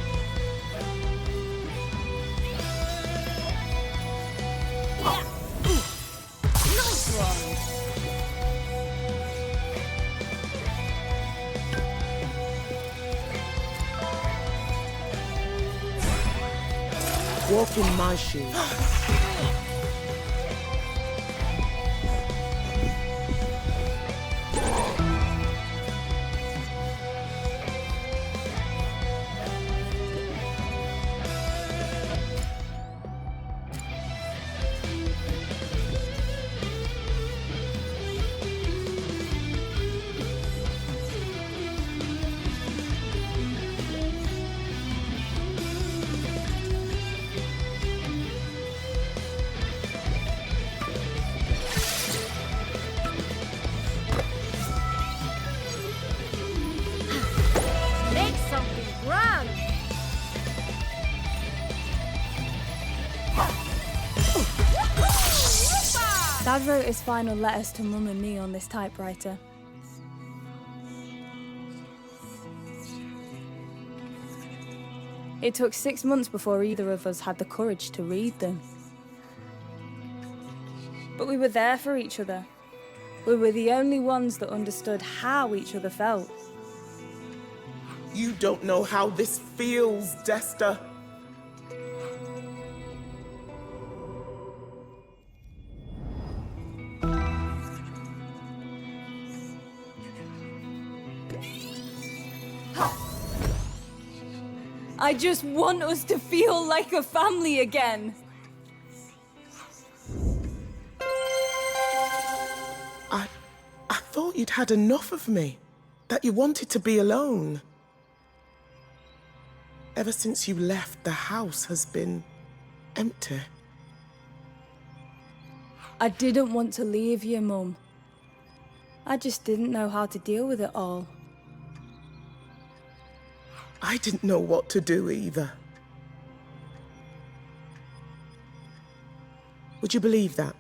S6: Nice one.
S3: Walk in my shoes.
S6: Make something grand.
S1: Dad wrote his final letters to Mum and me on this typewriter. It took 6 months before either of us had the courage to read them. But we were there for each other. We were the only ones that understood how each other felt.
S3: You don't know how this feels, Desta.
S1: I just want us to feel like a family again.
S3: I thought you'd had enough of me, that you wanted to be alone. Ever since you left, the house has been empty.
S1: I didn't want to leave you, Mum. I just didn't know how to deal with it all.
S3: I didn't know what to do either. Would you believe that?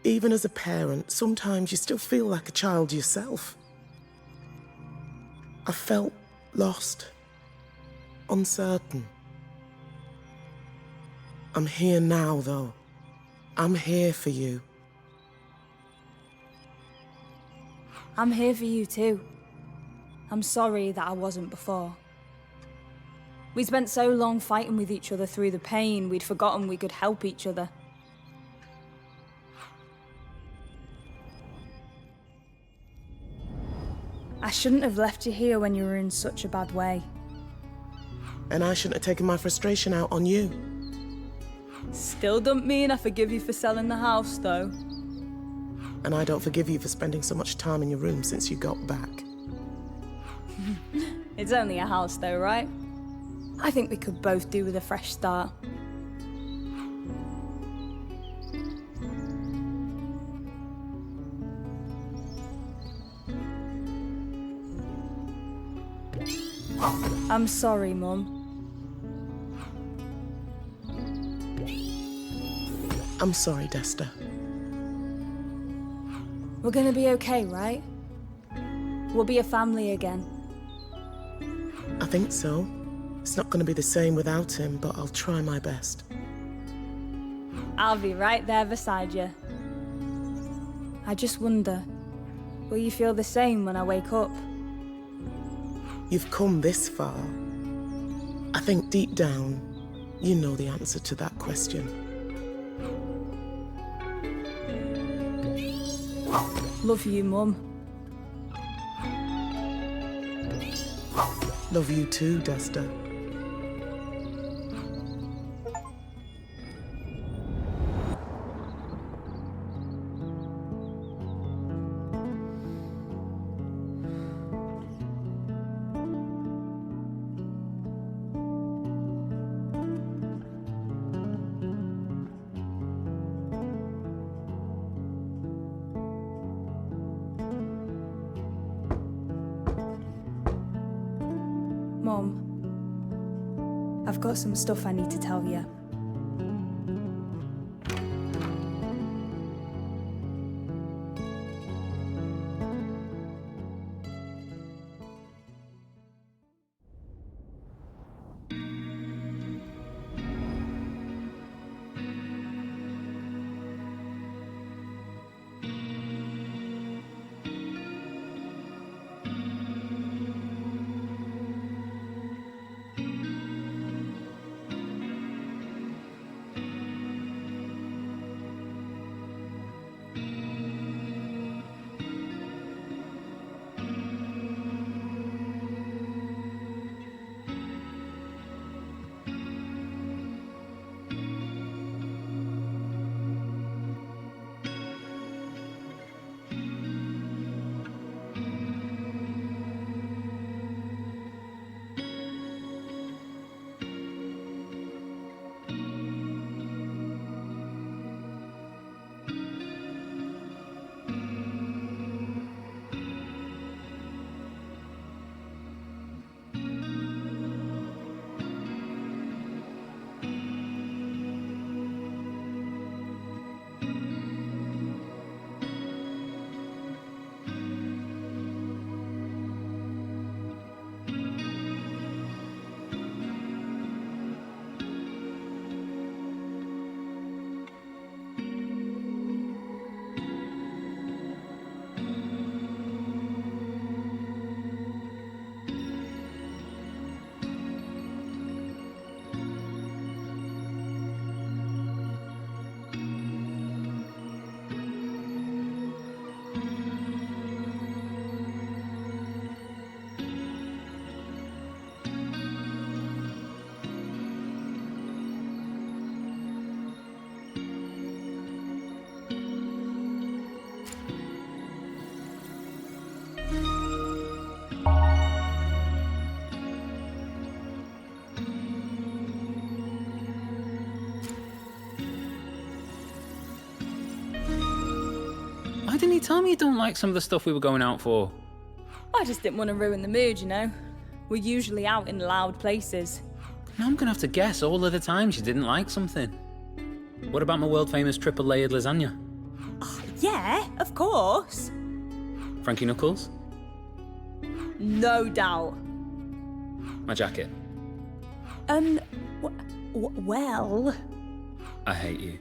S3: Even as a parent, sometimes you still feel like a child yourself. I felt lost, uncertain. I'm here now, though. I'm here for you.
S1: I'm here for you too. I'm sorry that I wasn't before. We spent so long fighting with each other through the pain, we'd forgotten we could help each other. I shouldn't have left you here when you were in such a bad way.
S3: And I shouldn't have taken my frustration out on you.
S1: Still don't mean I forgive you for selling the house, though.
S3: And I don't forgive you for spending so much time in your room since you got back.
S1: It's only a house, though, right? I think we could both do with a fresh start. I'm sorry, Mum.
S3: I'm sorry, Desta.
S1: We're gonna be okay, right? We'll be a family again.
S3: I think so. It's not going to be the same without him, but I'll try my best.
S1: I'll be right there beside you. I just wonder, will you feel the same when I wake up?
S3: You've come this far. I think deep down, you know the answer to that question.
S1: Love you, Mum.
S3: Love you too, Desta.
S1: Mum, I've got some stuff I need to tell you.
S5: Frankie, tell me you don't like some of the stuff we were going out for.
S1: I just didn't want to ruin the mood, you know. We're usually out in loud places.
S5: Now I'm gonna have to guess all of the times you didn't like something. What about my world-famous triple-layered lasagna?
S1: Yeah, of course.
S5: Frankie Knuckles?
S1: No doubt.
S5: My jacket?
S1: Well...
S5: I hate you.